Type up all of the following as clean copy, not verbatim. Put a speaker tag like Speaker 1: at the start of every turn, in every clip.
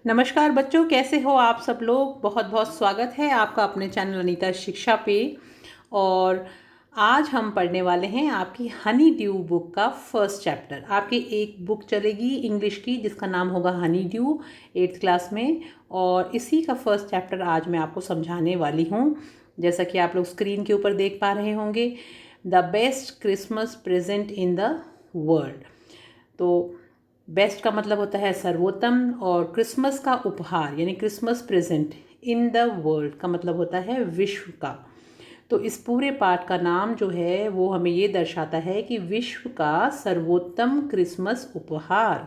Speaker 1: नमस्कार बच्चों, कैसे हो आप सब लोग। बहुत बहुत स्वागत है आपका अपने चैनल अनीता शिक्षा पे। और आज हम पढ़ने वाले हैं आपकी हनी ड्यू बुक का फर्स्ट चैप्टर। आपकी एक बुक चलेगी इंग्लिश की जिसका नाम होगा हनी ड्यू, 8th क्लास में। और इसी का फर्स्ट चैप्टर आज मैं आपको समझाने वाली हूँ। जैसा कि आप लोग स्क्रीन के ऊपर देख पा रहे होंगे, the best Christmas present in the world. तो बेस्ट का मतलब होता है सर्वोत्तम, और क्रिसमस का उपहार यानी Christmas present in the world का मतलब होता है विश्व का। तो इस पूरे पाठ का नाम जो है वो हमें ये दर्शाता है कि विश्व का सर्वोत्तम क्रिसमस उपहार।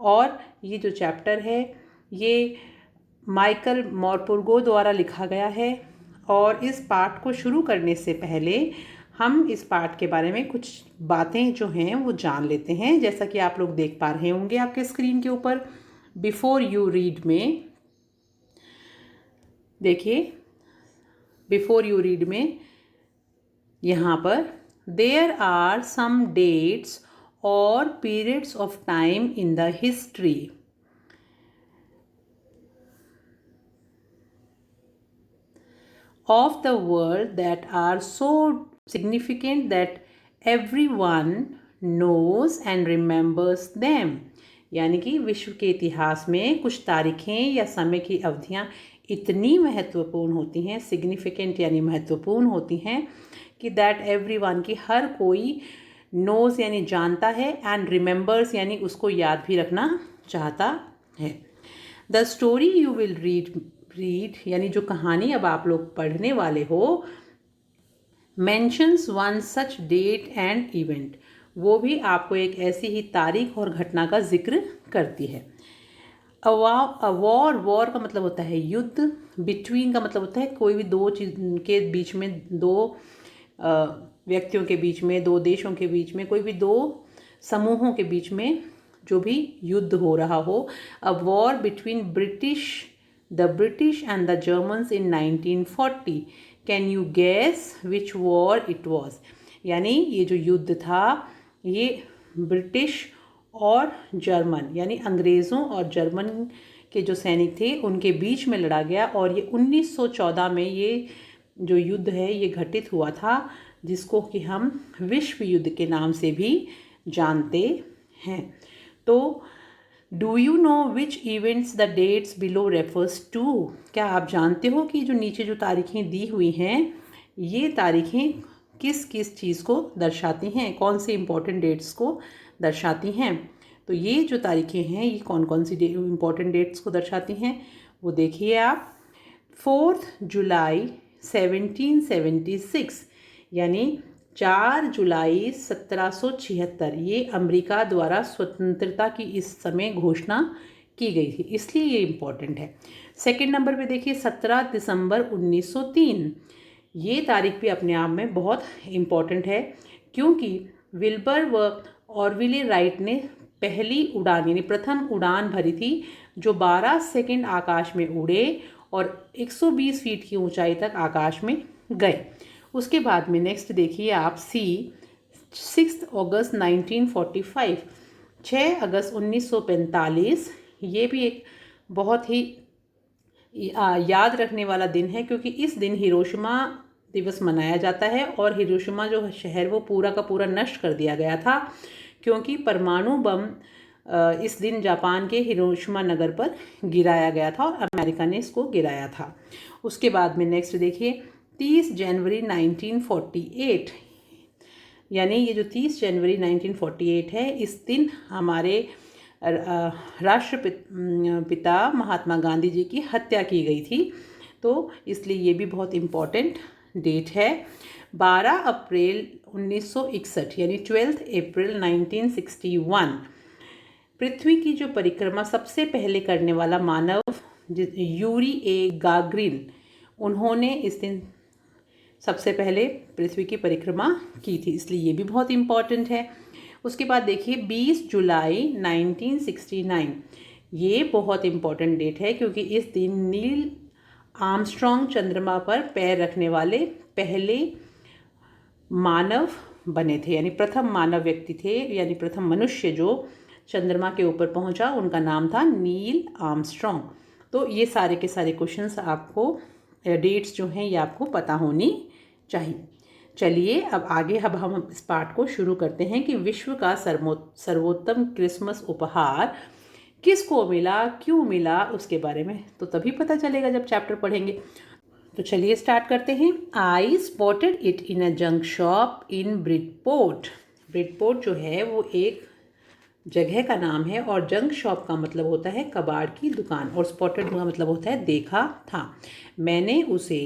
Speaker 1: और ये जो चैप्टर है ये माइकल मोरपुर्गो द्वारा लिखा गया है। और इस पाठ को शुरू करने से पहले हम इस पाठ के बारे में कुछ बातें जो हैं वो जान लेते हैं। जैसा कि आप लोग देख पा रहे होंगे आपके स्क्रीन के ऊपर, बिफोर यू रीड में देखिए, बिफोर यू रीड में यहाँ पर देयर आर सम डेट्स और periods of time in the history of the world that are so significant that everyone knows and remembers them। यानी कि विश्व के इतिहास में कुछ तारीखें या समय की अवधियाँ इतनी महत्वपूर्ण होती हैं, सिग्निफिकेंट यानी महत्वपूर्ण होती हैं, कि दैट एवरीवन की हर कोई नोज़ यानी जानता है, एंड रिमेंबर्स यानी उसको याद भी रखना चाहता है। The story you will read यानी जो कहानी अब आप लोग पढ़ने वाले हो, mentions one such date and event, वो भी आपको एक ऐसी ही तारीख और घटना का जिक्र करती है। वॉर का मतलब होता है युद्ध। बिटवीन का मतलब होता है कोई भी दो चीज के बीच में, दो व्यक्तियों के बीच में, दो देशों के बीच में, कोई भी दो समूहों के बीच में जो भी युद्ध हो रहा हो। A war between the British and the Germans in 1940। Can you gas which war it was. यानी ये जो युद्ध था ये ब्रिटिश और जर्मन यानी अंग्रेज़ों और जर्मन के जो सैनिक थे उनके बीच में लड़ा गया। और ये 1914 में ये जो युद्ध है ये घटित हुआ था, जिसको कि हम विश्व युद्ध के नाम से भी जानते हैं। तो do you know which events the dates below refers to. क्या आप जानते हो कि जो नीचे जो तारीखें दी हुई हैं ये तारीखें किस किस चीज़ को दर्शाती हैं, कौन से इम्पोर्टेंट डेट्स को दर्शाती हैं। तो ये जो तारीखें हैं ये कौन कौन सी इम्पोर्टेंट डेट्स को दर्शाती हैं वो देखिए आप। 4 जुलाई 1776 यानी 4 जुलाई 1776, ये अमेरिका द्वारा स्वतंत्रता की इस समय घोषणा की गई थी, इसलिए ये इम्पोर्टेंट है। सेकंड नंबर पे देखिए 17 दिसंबर 1903, ये तारीख भी अपने आप में बहुत इम्पोर्टेंट है, क्योंकि विल्बर व ऑरविले राइट ने पहली उड़ान यानी प्रथम उड़ान भरी थी, जो 12 सेकंड आकाश में उड़े और 120 फीट की ऊंचाई तक आकाश में गए। उसके बाद में नेक्स्ट देखिए आप 6 अगस्त 1945, 6 अगस्त 1945, ये भी एक बहुत ही याद रखने वाला दिन है, क्योंकि इस दिन हिरोशिमा दिवस मनाया जाता है। और हिरोशिमा जो शहर वो पूरा का पूरा नष्ट कर दिया गया था, क्योंकि परमाणु बम इस दिन जापान के हिरोशिमा नगर पर गिराया गया था और अमेरिका ने इसको गिराया था। उसके बाद में नेक्स्ट देखिए 30 जनवरी 1948, यानी ये जो 30 जनवरी 1948 है, इस दिन हमारे राष्ट्रपिता महात्मा गांधी जी की हत्या की गई थी, तो इसलिए ये भी बहुत इम्पोर्टेंट डेट है। 12 अप्रैल 1961 यानी 12 अप्रैल 1961, पृथ्वी की जो परिक्रमा सबसे पहले करने वाला मानव यूरी ए गागरिन, उन्होंने इस दिन सबसे पहले पृथ्वी की परिक्रमा की थी, इसलिए ये भी बहुत इम्पॉर्टेंट है। उसके बाद देखिए 20 जुलाई 1969, ये बहुत इम्पॉर्टेंट डेट है, क्योंकि इस दिन नील आर्मस्ट्रॉन्ग चंद्रमा पर पैर रखने वाले पहले मानव बने थे, यानी प्रथम मानव व्यक्ति थे, यानी प्रथम मनुष्य जो चंद्रमा के ऊपर पहुंचा, उनका नाम था नील आर्मस्ट्रॉन्ग। तो ये सारे के सारे क्वेश्चंस आपको, डेट्स जो हैं ये आपको पता होनी चाहिए। चलिए अब आगे हम इस पाठ को शुरू करते हैं कि विश्व का सर्वोत्तम क्रिसमस उपहार किसको मिला, क्यों मिला, उसके बारे में तो तभी पता चलेगा जब चैप्टर पढ़ेंगे। तो चलिए स्टार्ट करते हैं। आई spotted it in a junk shop in Bridport. Bridport जो है वो एक जगह का नाम है, और जंक शॉप का मतलब होता है कबाड़ की दुकान, और स्पॉटेड का मतलब होता है देखा था। मैंने उसे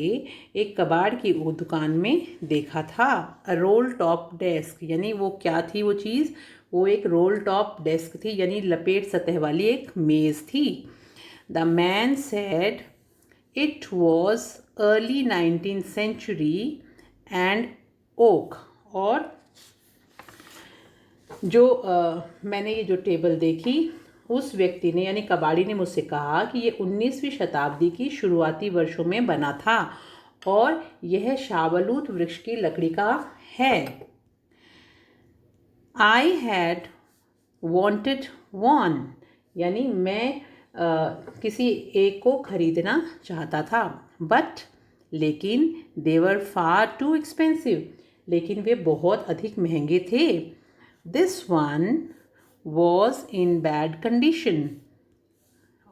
Speaker 1: एक कबाड़ की दुकान में देखा था। अ रोल टॉप डेस्क, यानी वो क्या थी वो चीज़, वो एक रोल टॉप डेस्क थी, यानी लपेट सतह वाली एक मेज़ थी। The man said it was early 19th century and oak. और जो मैंने ये जो टेबल देखी, उस व्यक्ति ने यानी कबाड़ी ने मुझसे कहा कि ये 19वीं शताब्दी की शुरुआती वर्षों में बना था और यह शाहबलूत वृक्ष की लकड़ी का है। आई हैड वॉन्टेड वन, यानी मैं किसी एक को खरीदना चाहता था। बट, लेकिन देवर फार टू एक्सपेंसिव, लेकिन वे बहुत अधिक महंगे थे। This one was in bad condition,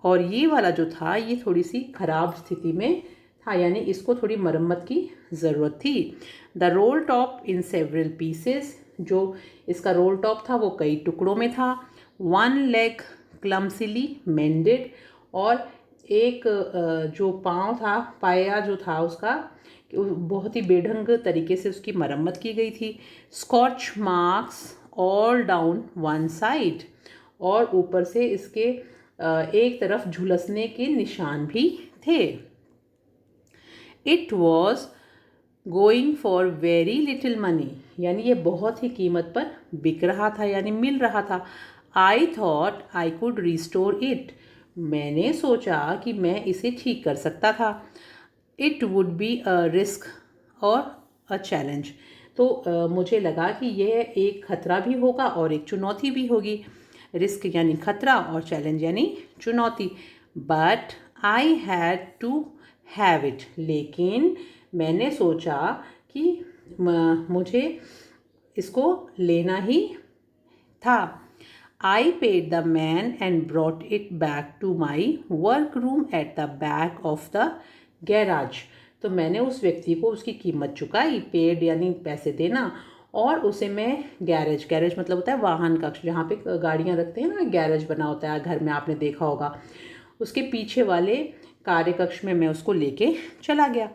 Speaker 1: और ये वाला जो था ये थोड़ी सी खराब स्थिति में था, यानी इसको थोड़ी मरम्मत की ज़रूरत थी। The roll top in several pieces, जो इसका रोल टॉप था वो कई टुकड़ों में था। वन लेग क्लमसिली मेंडेड, और एक जो पाँव था, पाया जो था उसका, बहुत ही बेढंग तरीके से उसकी मरम्मत की गई थी। Scotch marks all down one side, और ऊपर से इसके एक तरफ झुलसने के निशान भी थे। It was going for very little money, यानी ये बहुत ही कीमत पर बिक रहा था, यानी मिल रहा था। I thought I could restore it, मैंने सोचा कि मैं इसे ठीक कर सकता था। It would be a risk और अ चैलेंज, तो मुझे लगा कि यह एक खतरा भी होगा और एक चुनौती भी होगी। रिस्क यानी खतरा और चैलेंज यानी चुनौती। But I had to have it, लेकिन मैंने सोचा कि मुझे इसको लेना ही था। I paid the man and brought it back to my work room at the back of the garage. तो मैंने उस व्यक्ति को उसकी कीमत चुकाई, पेड यानी पैसे देना, और उसे मैं गैरेज, गैरेज मतलब होता है वाहन कक्ष, जहाँ पे गाड़ियाँ रखते हैं ना, गैरेज बना होता है घर में, आपने देखा होगा, उसके पीछे वाले कार्य कक्ष में मैं उसको लेके चला गया।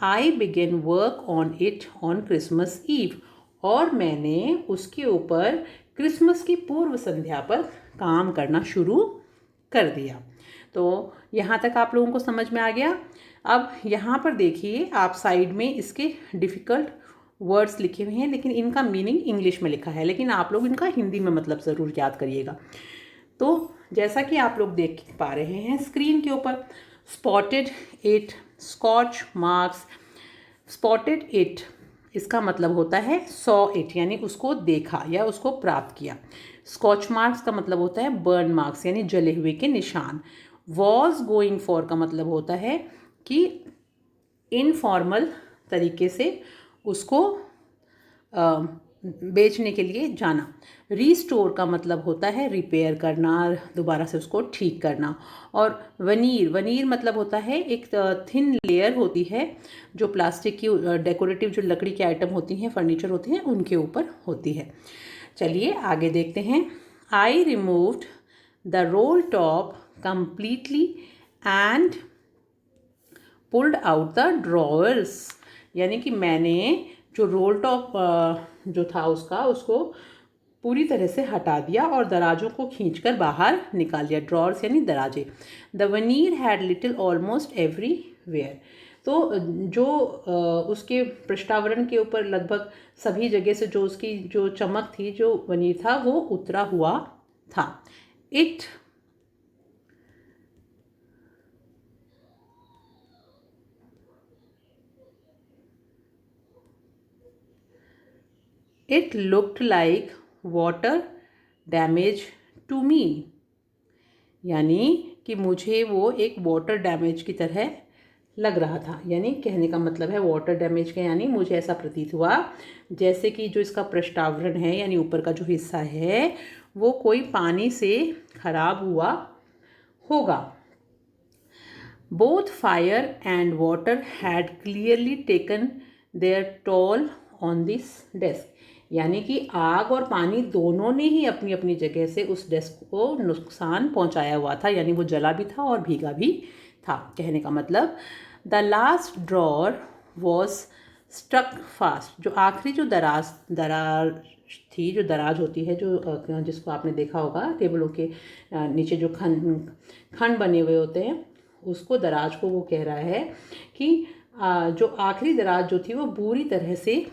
Speaker 1: I begin work on it on Christmas Eve, और मैंने उसके ऊपर क्रिसमस की पूर्व संध्या पर काम करना शुरू कर दिया। तो यहाँ तक आप लोगों को समझ में आ गया। अब यहाँ पर देखिए, आप साइड में इसके डिफ़िकल्ट वर्ड्स लिखे हुए हैं, लेकिन इनका मीनिंग इंग्लिश में लिखा है, लेकिन आप लोग इनका हिंदी में मतलब ज़रूर याद करिएगा। तो जैसा कि आप लोग देख पा रहे हैं स्क्रीन के ऊपर, spotted it, scotch marks. Spotted it इसका मतलब होता है सॉ इट, यानी उसको देखा या उसको प्राप्त किया। स्कॉच मार्क्स का मतलब होता है बर्न मार्क्स, यानी जले हुए के निशान। वॉज गोइंग फॉर का मतलब होता है कि इनफॉर्मल तरीके से उसको बेचने के लिए जाना। रीस्टोर का मतलब होता है रिपेयर करना, दोबारा से उसको ठीक करना। और वनीर, वनीर मतलब होता है एक थिन लेयर होती है जो प्लास्टिक की डेकोरेटिव जो लकड़ी के आइटम होती हैं, फर्नीचर होते हैं, उनके ऊपर होती है। चलिए आगे देखते हैं। I removed the roll top completely and pulled out the drawers, यानी कि मैंने जो रोल टॉप जो था उसको पूरी तरह से हटा दिया और दराजों को खींचकर बाहर निकाल दिया। ड्रॉर्स यानी दराजे। The veneer had little almost everywhere, तो जो उसके पृष्ठावरण के ऊपर लगभग सभी जगह से जो उसकी जो चमक थी, जो वनीर था, वो उतरा हुआ था। It looked like water damage to me, यानी कि मुझे वो एक वाटर डैमेज की तरह लग रहा था। यानी कहने का मतलब है वाटर डैमेज का, यानी मुझे ऐसा प्रतीत हुआ जैसे कि जो इसका पृष्ठावरण है यानी ऊपर का जो हिस्सा है वो कोई पानी से खराब हुआ होगा। Both fire and water had clearly taken their toll on this desk. यानी कि आग और पानी दोनों ने ही अपनी अपनी जगह से उस डेस्क को नुकसान पहुंचाया हुआ था, यानी वो जला भी था और भीगा भी था। कहने का मतलब the last drawer was struck fast, जो आखिरी जो दराज थी, जो दराज होती है, जो जिसको आपने देखा होगा टेबलों के नीचे जो खंड बने हुए होते हैं, उसको दराज को वो कह रहा है कि जो आखिरी दराज जो थी वो बुरी तरह से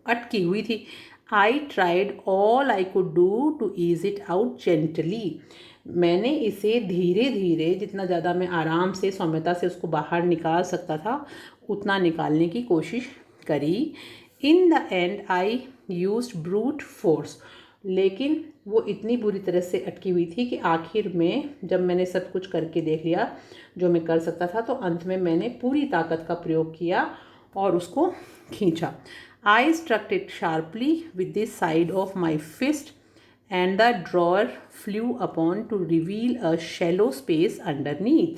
Speaker 1: अटकी हुई थी। I tried all I could do to ease it out gently, मैंने इसे धीरे धीरे, जितना ज़्यादा मैं आराम से सौम्यता से उसको बाहर निकाल सकता था उतना निकालने की कोशिश करी। In the and I used brute force, लेकिन वो इतनी बुरी तरह से अटकी हुई थी कि आखिर में जब मैंने सब कुछ करके देख लिया जो मैं कर सकता था, तो अंत में मैंने पूरी ताकत का प्रयोग किया और उसको खींचा। I struck it sharply with the side of my fist and the drawer flew open to reveal a shallow space underneath,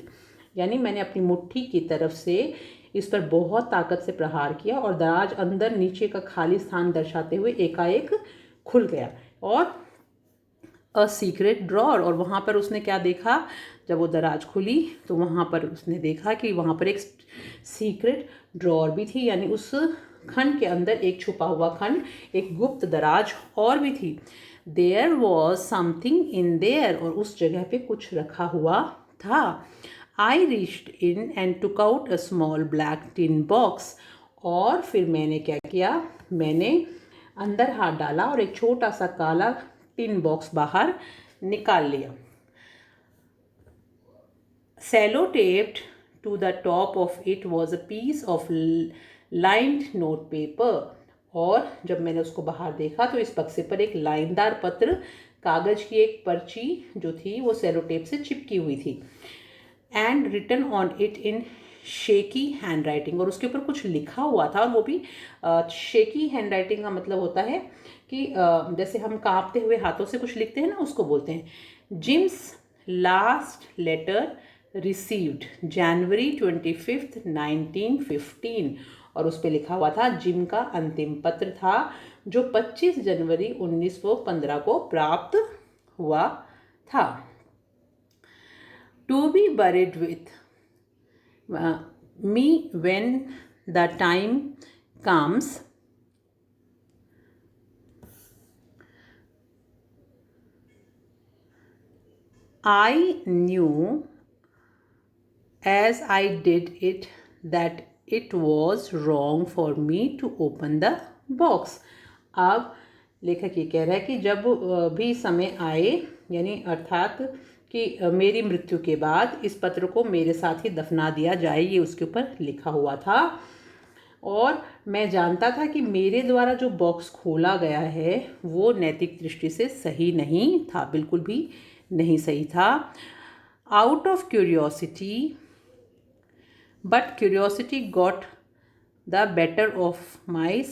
Speaker 1: यानी मैंने अपनी मुट्ठी की तरफ से इस पर बहुत ताकत से प्रहार किया और दराज अंदर नीचे का खाली स्थान दर्शाते हुए एकाएक खुल गया। और अ सीक्रेट ड्रॉअर, और वहाँ पर उसने क्या देखा, जब वो दराज खुली तो वहाँ पर उसने देखा कि वहाँ पर एक सीक्रेट ड्रॉअर भी थी, यानी उस खंड के अंदर एक छुपा हुआ खंड, एक गुप्त दराज और भी थी। There was something in there, और उस जगह पे कुछ रखा हुआ था। I reached in and took out a small black tin box, और फिर मैंने क्या किया, मैंने अंदर हाथ डाला और एक छोटा सा काला टिन बॉक्स बाहर निकाल लिया। Sellotaped to the top of it was a piece of lined note paper, और जब मैंने उसको बाहर देखा तो इस बक्से पर एक लाइनदार पत्र, कागज की एक पर्ची जो थी वो सेलोटेप से चिपकी हुई थी। And written on it in shaky handwriting, और उसके ऊपर कुछ लिखा हुआ था, और वो भी शेकी हैंड राइटिंग का मतलब होता है कि जैसे हम कांपते हुए हाथों से कुछ लिखते हैं ना, उसको बोलते हैं। Jim's last letter received January 25th 1915, और उस पर लिखा हुआ था जिम का अंतिम पत्र था जो 25 जनवरी 1915 को प्राप्त हुआ था। To be buried with me when the time comes, I knew as I did it that it was wrong for me to open the box. अब लेखक ये कह रहा है कि जब भी समय आए, यानी अर्थात कि मेरी मृत्यु के बाद इस पत्र को मेरे साथ ही दफना दिया जाए, ये उसके ऊपर लिखा हुआ था। और मैं जानता था कि मेरे द्वारा जो बॉक्स खोला गया है वो नैतिक दृष्टि से सही नहीं था, बिल्कुल भी नहीं सही था। Out of curiosity, but curiosity got the better of my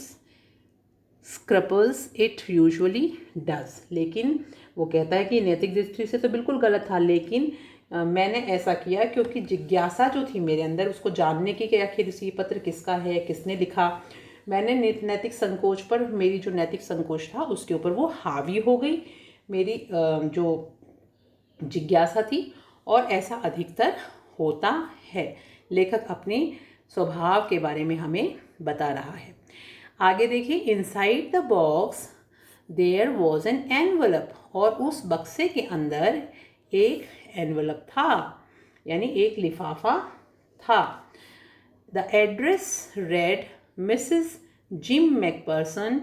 Speaker 1: scruples it usually does, लेकिन वो कहता है कि नैतिक दृष्टि से तो बिल्कुल गलत था, लेकिन मैंने ऐसा किया क्योंकि जिज्ञासा जो थी मेरे अंदर उसको जानने की कि आखिर ये पत्र किसका है, किसने लिखा, मैंने नैतिक संकोच पर, मेरी जो नैतिक संकोच था उसके ऊपर वो हावी हो गई, मेरी जो जिज्ञासा थी, और ऐसा अधिकतर होता है। लेखक अपने स्वभाव के बारे में हमें बता रहा है। आगे देखिए, inside the box there was an envelope, और उस बक्से के अंदर एक एनवलप था, यानी एक लिफाफा था। The address read Mrs Jim Macpherson,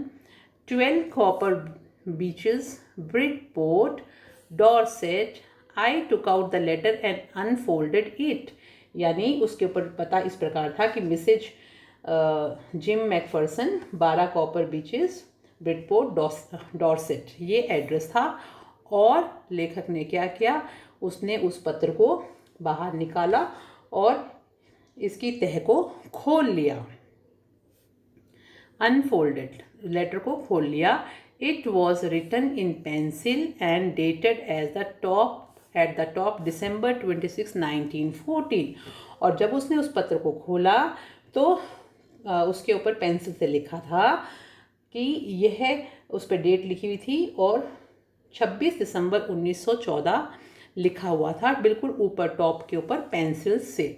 Speaker 1: 12 Copper Beeches, Bridport, Dorset. I took out the letter and unfolded it, यानी उसके ऊपर पता इस प्रकार था कि Mrs Jim Macpherson, 12 Copper Beeches, Bridport, Dorset, ये एड्रेस था। और लेखक ने क्या किया, उसने उस पत्र को बाहर निकाला और इसकी तह को खोल लिया, अनफोल्डेड, लेटर को खोल लिया। It was written in pencil and dated at the top December 26, 1914। और जब उसने उस पत्र को खोला तो उसके ऊपर पेंसिल से लिखा था कि यह, उस पर डेट लिखी हुई थी और 26 दिसंबर 1914 लिखा हुआ था, बिल्कुल ऊपर टॉप के ऊपर पेंसिल से।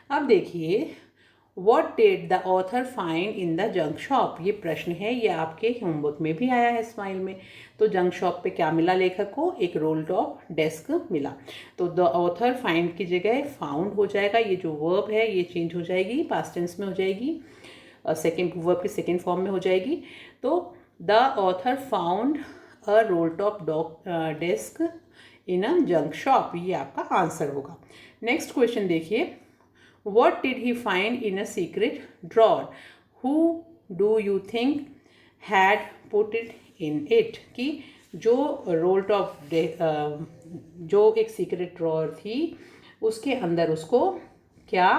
Speaker 1: अब देखिए, What did the author find in the junk shop? ये प्रश्न है, ये आपके होमवर्क में भी आया है स्माइल में। तो जंक शॉप पे क्या मिला लेखक को, एक रोल टॉप डेस्क मिला। तो द ऑथर फाइंड की जगह फाउंड हो जाएगा, ये जो वर्ब है ये चेंज हो जाएगी, पास्ट टेंस में हो जाएगी, सेकेंड वर्ब के सेकेंड फॉर्म में हो जाएगी। तो the author found a role top desk in a junk shop, ये आपका आंसर होगा। नेक्स्ट क्वेश्चन देखिए, What did he find in a secret drawer? Who do you think had put it in it? कि जो role top जो एक secret drawer थी उसके अंदर उसको क्या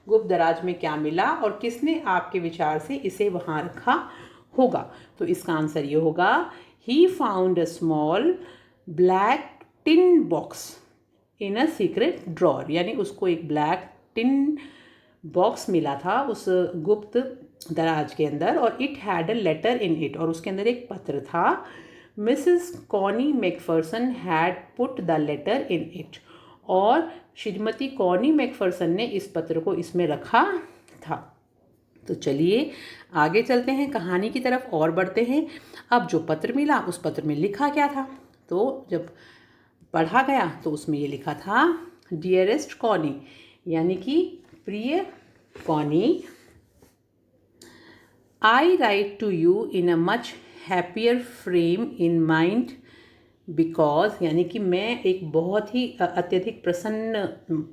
Speaker 1: गुप्त दराज में क्या मिला और किसने आपके विचार से इसे वहाँ रखा होगा। तो इसका आंसर ये होगा, he found a small black tin box in a secret drawer, यानी उसको एक ब्लैक टिन बॉक्स मिला था उस गुप्त दराज के अंदर, और it had a letter in it, और उसके अंदर एक पत्र था। Mrs Connie McPherson had put the letter in it, और श्रीमती कॉनी मैकफर्सन ने इस पत्र को इसमें रखा था। तो चलिए आगे चलते हैं, कहानी की तरफ और बढ़ते हैं। अब जो पत्र मिला उस पत्र में लिखा क्या था, तो जब पढ़ा गया तो उसमें ये लिखा था, डियरेस्ट कॉनी, यानी कि प्रिय Connie, I write to you in a much happier frame of mind because, यानी कि मैं एक बहुत ही अत्यधिक प्रसन्न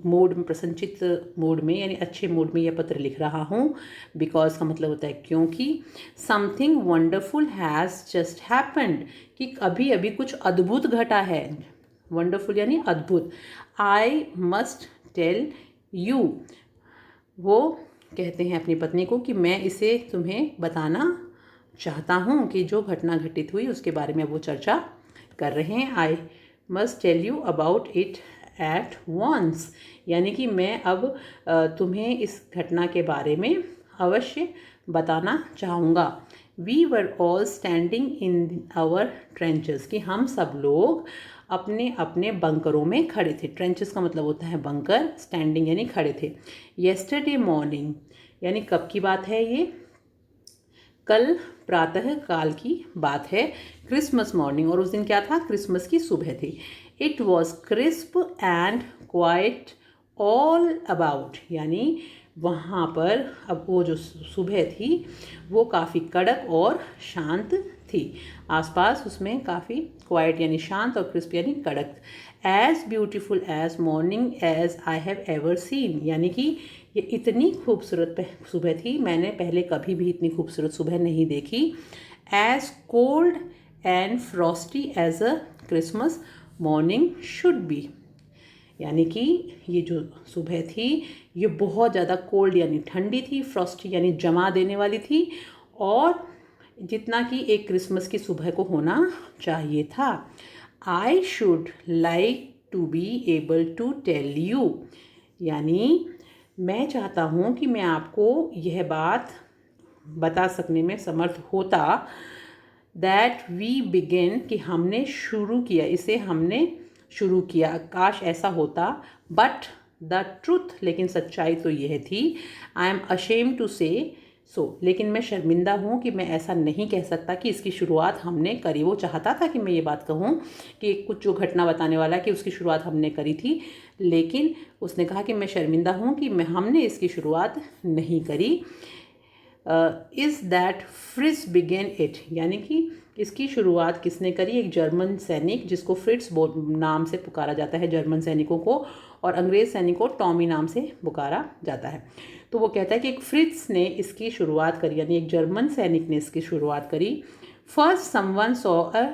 Speaker 1: मूड में, प्रसन्नचित्त मूड में, यानी अच्छे मूड में यह पत्र लिख रहा हूँ। बिकॉज का मतलब होता है क्योंकि, something wonderful has just happened, कि अभी अभी कुछ अद्भुत घटा है, वंडरफुल यानी अद्भुत। आई मस्ट टेल यू, वो कहते हैं अपनी पत्नी को कि मैं इसे तुम्हें बताना चाहता हूँ, कि जो घटना घटित हुई उसके बारे में वो चर्चा कर रहे हैं। I must tell you about it at once, यानी कि मैं अब तुम्हें इस घटना के बारे में अवश्य बताना चाहूँगा। We were all standing in our trenches, कि हम सब लोग अपने अपने बंकरों में खड़े थे। ट्रेंचेस का मतलब होता है बंकर, स्टैंडिंग यानी खड़े थे। येस्टरडे मॉर्निंग, यानी कब की बात है ये, कल प्रातः काल की बात है। क्रिसमस मॉर्निंग, और उस दिन क्या था, क्रिसमस की सुबह थी। It was crisp and quite all about, यानी वहाँ पर अब वो जो सुबह थी वो काफ़ी कड़क और शांत थी, आसपास उसमें काफ़ी क्वाइट यानी शांत और क्रिस्प यानी कड़क। As beautiful as morning as I have ever seen, यानी कि ये इतनी खूबसूरत सुबह थी, मैंने पहले कभी भी इतनी खूबसूरत सुबह नहीं देखी। As cold and frosty as a Christmas morning should be, यानी कि ये जो सुबह थी ये बहुत ज़्यादा कोल्ड यानी ठंडी थी, फ्रॉस्टी यानी जमा देने वाली थी, और जितना कि एक क्रिसमस की सुबह को होना चाहिए था। I should like to be able to tell you, यानी मैं चाहता हूँ कि मैं आपको यह बात बता सकने में समर्थ होता, दैट वी बिगिन, कि हमने शुरू किया, इसे हमने शुरू किया, काश ऐसा होता। बट द ट्रूथ, लेकिन सच्चाई तो यह थी, आई एम अशेम टू से सो, लेकिन मैं शर्मिंदा हूँ कि मैं ऐसा नहीं कह सकता कि इसकी शुरुआत हमने करी। वो चाहता था कि मैं ये बात कहूँ कि कुछ जो घटना बताने वाला है कि उसकी शुरुआत हमने करी थी, लेकिन उसने कहा कि मैं शर्मिंदा हूँ कि हमने इसकी शुरुआत नहीं करी। Is that Fritz began it, यानी कि इसकी शुरुआत किसने करी, एक जर्मन सैनिक जिसको फ्रिट्ज नाम से पुकारा जाता है जर्मन सैनिकों को, और अंग्रेज़ सैनिकों को टॉमी नाम से पुकारा जाता है। तो वो कहता है कि एक फ्रिट्ज ने इसकी शुरुआत करी, यानी एक जर्मन सैनिक ने इसकी शुरुआत करी। First someone saw a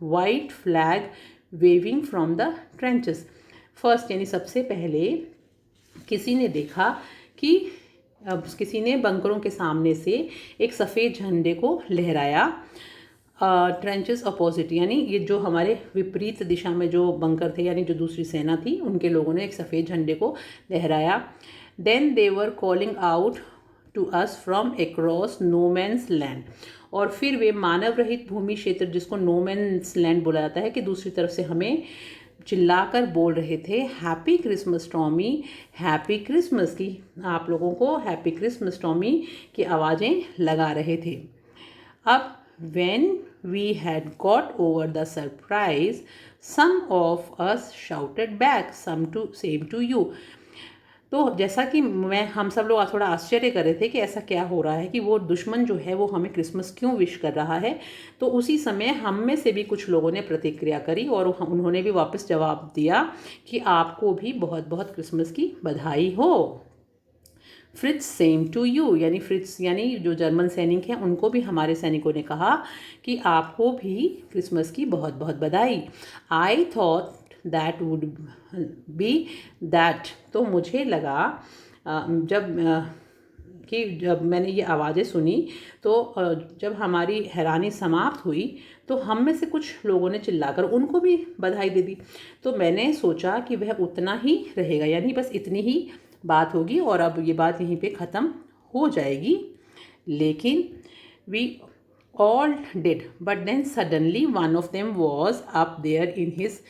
Speaker 1: white flag waving from the trenches. First यानी सबसे पहले किसी ने देखा कि किसी ने बंकरों के सामने से एक सफ़ेद झंडे को लहराया। ट्रेंचेस अपोजिट यानी ये जो हमारे विपरीत दिशा में जो बंकर थे यानी जो दूसरी सेना थी उनके लोगों ने एक सफ़ेद झंडे को लहराया। Then they were calling out to us from across no man's land. और फिर वे मानव रहित भूमि क्षेत्र जिसको नो मैंस लैंड बोला जाता है कि दूसरी तरफ से हमें चिल्लाकर बोल रहे थे happy Christmas Tommy, happy Christmas की, आप लोगों को हैप्पी क्रिसमस टॉमी की आवाज़ें लगा रहे थे। अब when we had got over the surprise, some of us shouted back, same to you। तो जैसा कि हम सब लोग थोड़ा आश्चर्य कर रहे थे कि ऐसा क्या हो रहा है कि वो दुश्मन जो है वो हमें क्रिसमस क्यों विश कर रहा है, तो उसी समय हम में से भी कुछ लोगों ने प्रतिक्रिया करी और उन्होंने भी वापस जवाब दिया कि आपको भी बहुत बहुत क्रिसमस की बधाई हो। फ्रिट्ज सेम टू यू यानी फ्रिट्ज यानी जो जर्मन सैनिक हैं उनको भी हमारे सैनिकों ने कहा कि आपको भी क्रिसमस की बहुत बहुत बधाई। I thought that would be that. तो मुझे लगा जब मैंने ये आवाज़ें सुनी तो जब हमारी हैरानी समाप्त हुई तो हम में से कुछ लोगों ने चिल्लाकर उनको भी बधाई दे दी। तो मैंने सोचा कि वह उतना ही रहेगा यानी बस इतनी ही बात होगी और अब ये बात यहीं पे ख़त्म हो जाएगी। लेकिन we all did but then suddenly one of them was up there in his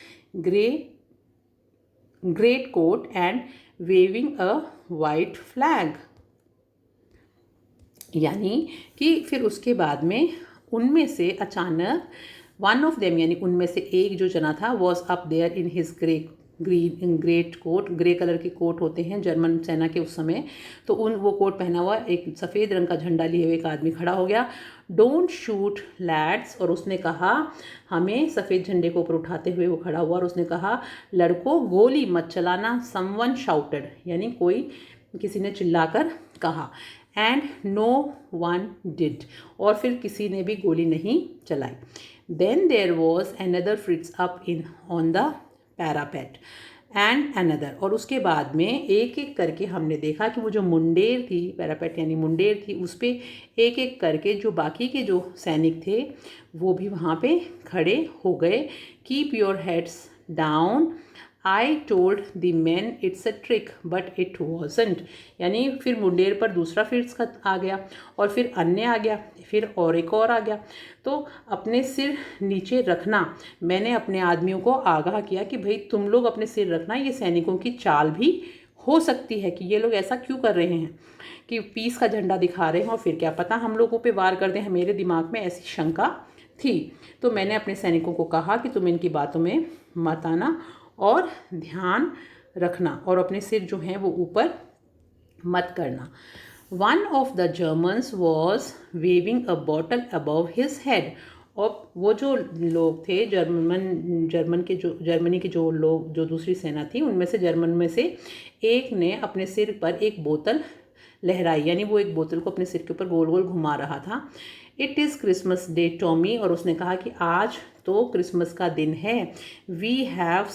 Speaker 1: great coat and waving a white flag. यानी कि फिर उसके बाद में उनमें से अचानक वन ऑफ देम यानी उनमें से एक जो जना था was up there in his great coat. Grey colour के कोट होते हैं जर्मन सेना के उस समय, तो वो कोट पहना हुआ एक सफ़ेद रंग का झंडा लिए हुए एक आदमी खड़ा हो गया। Don't shoot lads. और उसने कहा हमें सफ़ेद झंडे को ऊपर उठाते हुए वो खड़ा हुआ और उसने कहा लड़कों गोली मत चलाना। समवन शाउटेड यानी किसी ने चिल्लाकर कहा। And no one did. और फिर किसी ने भी गोली नहीं चलाई। Then there was another Fritz up in on the parapet and another. और उसके बाद में एक एक करके हमने देखा कि वो जो मुंडेर थी, पैरापेट यानी मुंडेर थी, उस पर एक एक करके जो बाकी के जो सैनिक थे वो भी वहाँ पे खड़े हो गए। Keep your heads down, I told the man it's a trick but it wasn't. यानी फिर मुंडेर पर दूसरा फिर आ गया और फिर अन्य आ गया, फिर और एक और आ गया। तो अपने सिर नीचे रखना, मैंने अपने आदमियों को आगाह किया कि भाई तुम लोग अपने सिर रखना, ये सैनिकों की चाल भी हो सकती है कि ये लोग ऐसा क्यों कर रहे हैं कि पीस का झंडा दिखा रहे हैं और फिर क्या पता हम लोगों पे वार कर दें। मेरे दिमाग में ऐसी शंका थी। तो मैंने अपने सैनिकों को कहा कि तुम इनकी बातों में मत आना और ध्यान रखना और अपने सिर जो हैं वो ऊपर मत करना। One of the Germans was waving a bottle above his head. और वो जो लोग थे जर्मनी के जो लोग जो दूसरी सेना थी उनमें से जर्मन में से एक ने अपने सिर पर एक बोतल लहराई यानी वो एक बोतल को अपने सिर के ऊपर गोल गोल घुमा रहा था। It is Christmas day Tommy. और उसने कहा कि आज तो क्रिसमस का दिन है। We have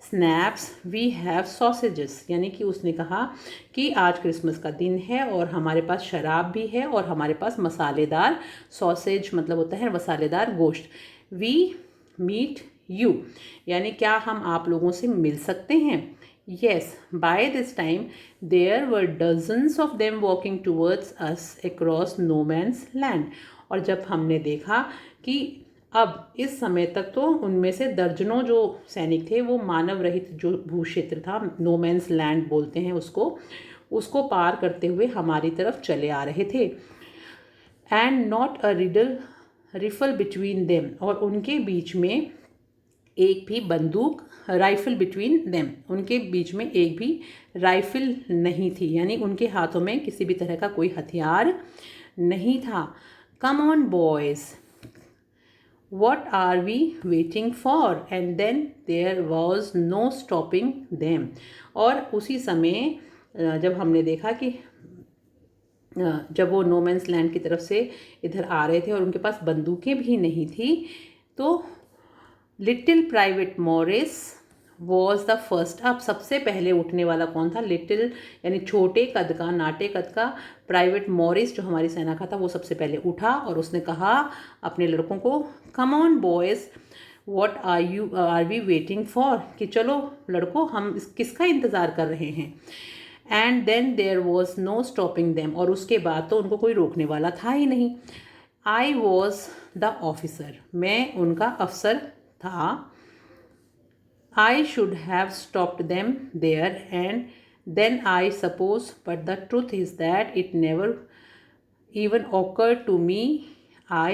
Speaker 1: schnapps, we have sausages. यानी कि उसने कहा कि आज क्रिसमस का दिन है और हमारे पास शराब भी है और हमारे पास मसालेदार सॉसेज मतलब होता है मसालेदार गोश्त। वी मीट यू यानी क्या हम आप लोगों से मिल सकते हैं। Yes, by this time there were dozens of them walking towards us across no man's land. और जब हमने देखा कि अब इस समय तक तो उनमें से दर्जनों जो सैनिक थे वो मानव रहित जो भूक्षेत्र था, नो मैंस लैंड बोलते हैं उसको पार करते हुए हमारी तरफ चले आ रहे थे। And not a rifle between them. और उनके बीच में एक भी बंदूक, राइफल बिटवीन देम, उनके बीच में एक भी राइफल नहीं थी यानी उनके हाथों में किसी भी तरह का कोई हथियार नहीं था। कम on boys, what are we waiting for? And then there was no stopping them। और उसी समय जब हमने देखा कि जब वो नो मैंस लैंड की तरफ से इधर आ रहे थे और उनके पास बंदूकें भी नहीं थी, तो little private Morris was the first. अब सबसे पहले उठने वाला कौन था? लिटिल यानी छोटे कद का, नाटे कद का प्राइवेट मॉरिस जो हमारी सेना का था, वो सबसे पहले उठा और उसने कहा अपने लड़कों को, come on boys what are we waiting for, कि चलो लड़कों हम किसका इंतज़ार कर रहे हैं। And then there was no stopping them, और उसके बाद तो उनको कोई रोकने वाला था ही नहीं। आई वॉज द ऑफिसर, मैं उनका अफसर था। I should have stopped them there and then I suppose, but the truth is that it never even occurred to me I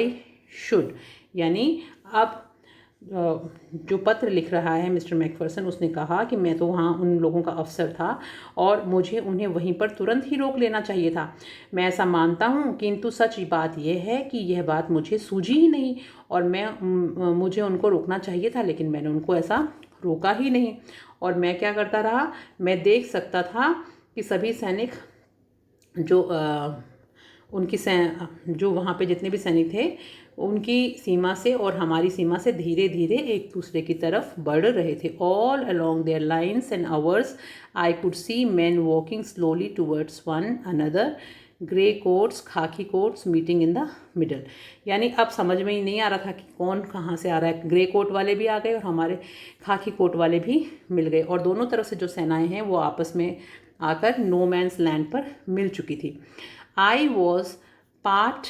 Speaker 1: should। यानी अब जो पत्र लिख रहा है मिस्टर मैकफर्सन, उसने कहा कि मैं तो वहाँ उन लोगों का अफसर था और मुझे उन्हें वहीं पर तुरंत ही रोक लेना चाहिए था। मैं ऐसा मानता हूँ, किंतु सच बात यह है कि यह बात मुझे सूझी ही नहीं और मुझे उनको रोकना चाहिए था, लेकिन मैंने उनको ऐसा रोका ही नहीं। और मैं क्या करता रहा, मैं देख सकता था कि सभी सैनिक जो जो वहाँ पे जितने भी सैनिक थे, उनकी सीमा से और हमारी सीमा से धीरे धीरे एक दूसरे की तरफ बढ़ रहे थे। All along their lines and ours I could see man walking slowly towards one another, grey coats, khaki coats meeting in the middle. यानी अब समझ में ही नहीं आ रहा था कि कौन कहाँ से आ रहा है। ग्रे कोट वाले भी आ गए और हमारे खाकी कोट वाले भी मिल गए, और दोनों तरफ से जो सेनाएं हैं वो आपस में आकर नो मैन्स लैंड पर मिल चुकी थी। I was part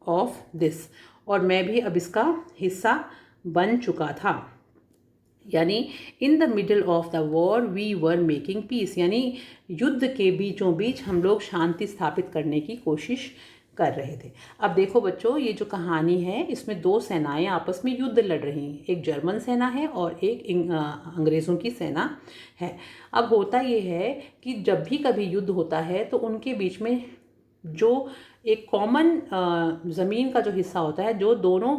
Speaker 1: of this, और मैं भी अब इसका हिस्सा बन चुका था। यानी in the middle of the war we were making peace, यानी युद्ध के बीचों बीच हम लोग शांति स्थापित करने की कोशिश कर रहे थे। अब देखो बच्चों, ये जो कहानी है इसमें दो सेनाएं आपस में युद्ध लड़ रही हैं। एक जर्मन सेना है और एक अंग्रेज़ों की सेना है। अब होता ये है कि जब भी कभी युद्ध होता है तो उनके बीच में जो एक कॉमन ज़मीन का जो हिस्सा होता है, जो दोनों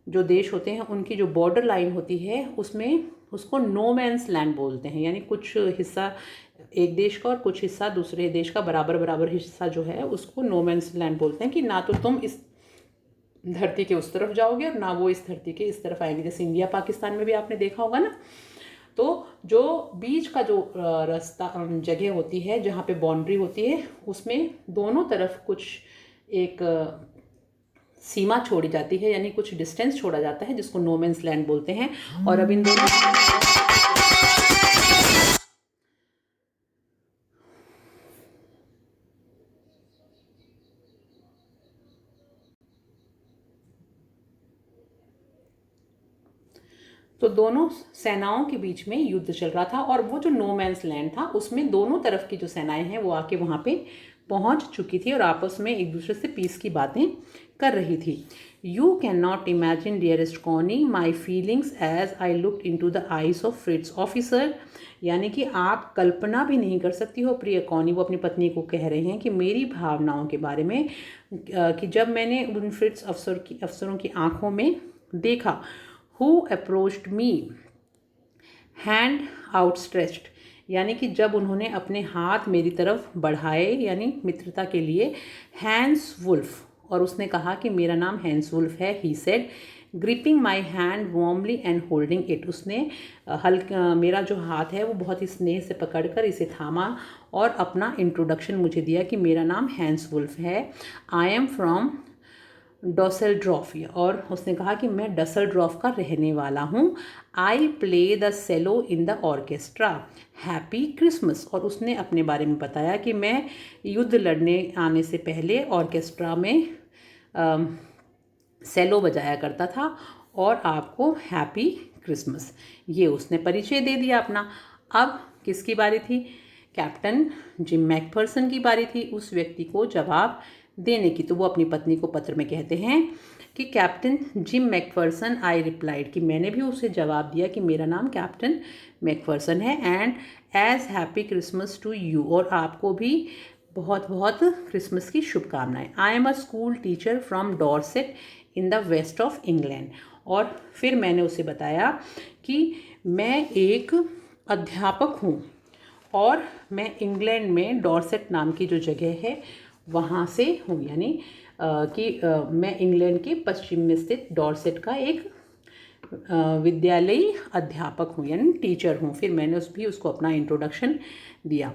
Speaker 1: जो देश होते हैं उनकी जो बॉर्डर लाइन होती है, उसमें उसको नो मैन्स लैंड बोलते हैं। यानी कुछ हिस्सा एक देश का और कुछ हिस्सा दूसरे देश का, बराबर बराबर हिस्सा जो है उसको नो मैन्स लैंड बोलते हैं। कि ना तो तुम इस धरती के उस तरफ जाओगे और ना वो इस धरती के इस तरफ आएंगे। जैसे इंडिया पाकिस्तान में भी आपने देखा होगा ना। तो जो बीच का जो रास्ता जगह होती है जहाँ पे बाउंड्री होती है, उसमें दोनों तरफ कुछ एक सीमा छोड़ी जाती है, यानी कुछ डिस्टेंस छोड़ा जाता है, जिसको नो मैन्स लैंड बोलते हैं। और अब इन दोनों तो दोनों सेनाओं के बीच में युद्ध चल रहा था, और वो जो नो मैन्स लैंड था उसमें दोनों तरफ की जो सेनाएं हैं वो आके वहाँ पे पहुँच चुकी थी और आपस में एक दूसरे से पीस की बातें कर रही थी। You can not imagine dearest Connie my feelings as I look in to the eyes of Fritz officer. यानी कि आप कल्पना भी नहीं कर सकती हो प्रिय कॉनी, वो अपनी पत्नी को कह रहे हैं कि मेरी भावनाओं के बारे में, कि जब मैंने उन फ्रिट्स अफसरों की आंखों में देखा। Who approached me hand outstretched, यानी कि जब उन्होंने अपने हाथ मेरी तरफ बढ़ाए, यानी मित्रता के लिए। हैंस वुल्फ, और उसने कहा कि मेरा नाम हैंस वुल्फ है। He said gripping my hand warmly and holding it, उसने मेरा जो हाथ है वो बहुत ही स्नेह से पकड़कर इसे थामा और अपना इंट्रोडक्शन मुझे दिया कि मेरा नाम हैंस वुल्फ है। आई एम फ्रॉम डसेल्ड्रॉफ, और उसने कहा कि मैं डसेल्ड्रॉफ का रहने वाला हूँ। I play the cello in the orchestra, happy Christmas, और उसने अपने बारे में बताया कि मैं युद्ध लड़ने आने से पहले ऑर्केस्ट्रा में सेलो बजाया करता था, और आपको हैप्पी क्रिसमस। ये उसने परिचय दे दिया अपना। अब किसकी बारी थी? कैप्टन जिम मैकफर्सन की बारी थी उस व्यक्ति को जवाब देने की। तो वो अपनी पत्नी को पत्र में कहते हैं कि captain Jim McPherson, I replied, कि मैंने भी उसे जवाब दिया कि मेरा नाम कैप्टन मैकफर्सन है। And as happy Christmas to you, और आपको भी बहुत बहुत क्रिसमस की शुभकामनाएं। I am a school teacher from Dorset in the west of England, और फिर मैंने उसे बताया कि मैं एक अध्यापक हूँ और मैं इंग्लैंड में डॉर्सेट नाम की जो जगह है वहाँ से हूँ। यानी कि मैं इंग्लैंड के पश्चिम में स्थित डॉर्सेट का एक विद्यालयी अध्यापक हूँ यानी टीचर हूँ। फिर मैंने उसको अपना इंट्रोडक्शन दिया।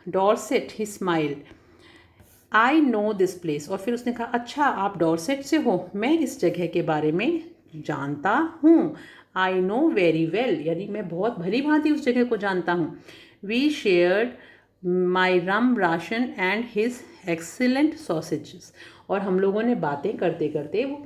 Speaker 1: Dorset, he smile, I know this place. और फिर उसने कहा अच्छा आप डॉर्सेट से हो, मैं इस जगह के बारे में जानता हूँ। आई नो वेरी वेल, यानी मैं बहुत भली भांति उस जगह को जानता हूँ। We shared my rum ration and his excellent sausages. और हम लोगों ने बातें करते करते वो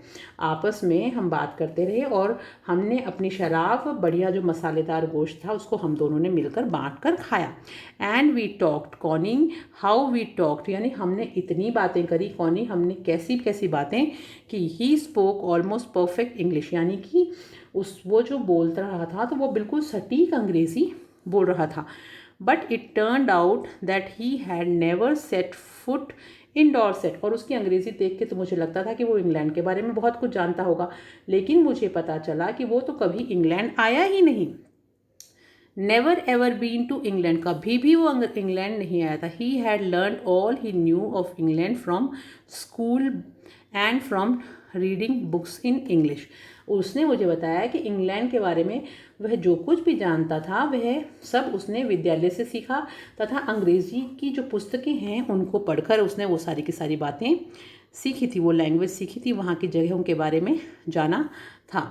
Speaker 1: आपस में हम बात करते रहे और हमने अपनी शराब, बढ़िया जो मसालेदार गोश्त था उसको हम दोनों ने मिलकर बांट कर खाया। And we talked, Connie how we talked, यानी हमने इतनी बातें करी, कॉनी हमने कैसी कैसी बातें की। He spoke almost perfect English, यानी कि वो जो बोल रहा था तो वो बिल्कुल सटीक अंग्रेज़ी बोल रहा था। But it turned out that he had never set foot in Dorset. और उसकी अंग्रेज़ी देख के तो मुझे लगता था कि वो इंग्लैंड के बारे में बहुत कुछ जानता होगा, लेकिन मुझे पता चला कि वो तो कभी इंग्लैंड आया ही नहीं। Never ever been to England, कभी भी वो इंग्लैंड नहीं आया था। He had learn all he knew of England from school and from reading books in English. उसने मुझे बताया कि इंग्लैंड के बारे में वह जो कुछ भी जानता था वह सब उसने विद्यालय से सीखा तथा अंग्रेज़ी की जो पुस्तकें हैं उनको पढ़कर उसने वो सारी की सारी बातें सीखी थी, वो लैंग्वेज सीखी थी, वहाँ की जगहों के बारे में जाना था।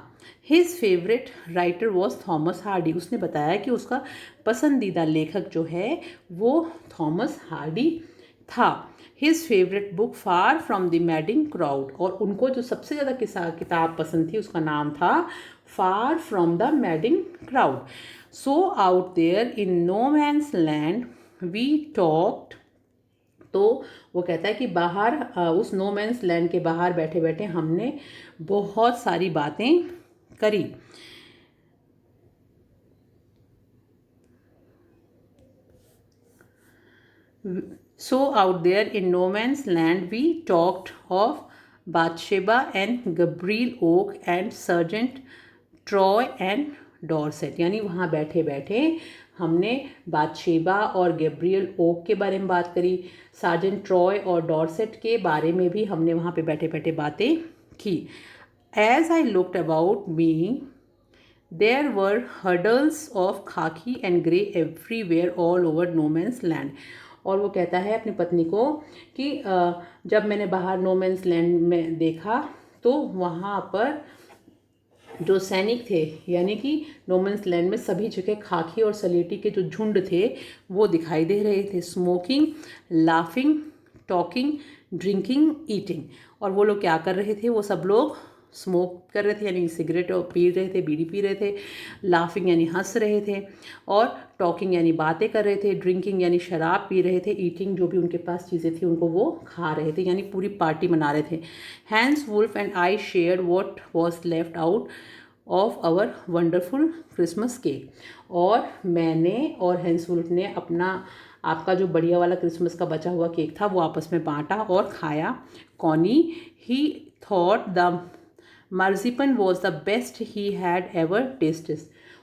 Speaker 1: His favourite writer was Thomas Hardy. उसने बताया कि उसका पसंदीदा लेखक जो है वो थॉमस हार्डी था। His favourite book far from the madding crowd. और उनको जो सबसे ज़्यादा किताब पसंद थी उसका नाम था far from the madding crowd. So out there in no man's land we talked. तो वो कहता है कि बाहर उस नो मैन्स लैंड के बाहर बैठे बैठे हमने बहुत सारी बातें करी। So out there in no man's land we talked of Bathsheba and Gabriel Oak and Sergeant Troy and Dorset. यानी वहाँ बैठे बैठे हमने बाथशेबा और गैब्रियल ओक के बारे में बात करी, सार्जेंट ट्रॉय और डॉर्सेट के बारे में भी हमने वहाँ पे बैठे बैठे बातें की। As I looked about me there were huddles of khaki and grey everywhere all over no man's land. और वो कहता है अपनी पत्नी को कि जब मैंने बाहर नो मैन्स लैंड में देखा तो वहाँ पर जो सैनिक थे, यानी कि नो मैन्स लैंड में सभी जगह खाकी और सलेटी के जो झुंड थे वो दिखाई दे रहे थे। Smoking, laughing, talking, drinking, eating. और वो लोग क्या कर रहे थे, वो सब लोग स्मोक कर रहे थे यानी सिगरेट पी रहे थे, बीड़ी पी रहे थे, लाफिंग यानी हंस रहे थे, और टॉकिंग यानी बातें कर रहे थे, ड्रिंकिंग यानी शराब पी रहे थे, ईटिंग जो भी उनके पास चीज़ें थी उनको वो खा रहे थे, यानी पूरी पार्टी मना रहे थे। Hans Wolf and I share what was left out of our wonderful Christmas cake. और मैंने और हैंस वुल्फ ने आपका जो बढ़िया वाला क्रिसमस का बचा हुआ केक था वो आपस में बांटा और खाया। Connie, he thought the marzipan was the best he had ever tasted.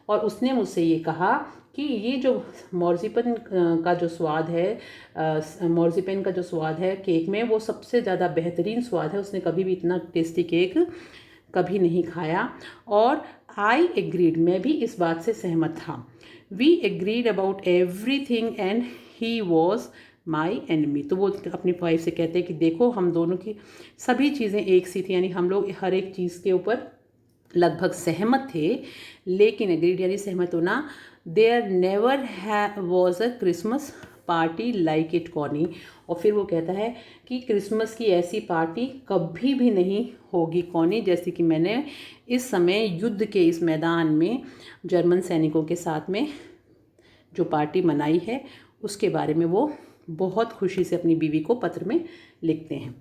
Speaker 1: और उसने मुझसे ये कहा कि ये जो मॉर्जिपन का जो स्वाद है, मॉर्जिपन का जो स्वाद है केक में, वो सबसे ज़्यादा बेहतरीन स्वाद है, उसने कभी भी इतना टेस्टी केक कभी नहीं खाया। और आई एग्रीड, मैं भी इस बात से सहमत था। We agreed about everything and he was my enemy. तो वो अपनी वाइफ से कहते हैं कि देखो हम दोनों की सभी चीज़ें एक सी थी, यानी हम लोग हर एक चीज़ के ऊपर लगभग सहमत थे, लेकिन एग्रीड यानी सहमत होना। There never was a Christmas party like it Connie. और फिर वो कहता है कि क्रिसमस की ऐसी पार्टी कभी भी नहीं होगी कॉनी, जैसे कि मैंने इस समय युद्ध के इस मैदान में जर्मन सैनिकों के साथ में जो पार्टी मनाई है उसके बारे में वो बहुत खुशी से अपनी बीवी को पत्र में लिखते हैं।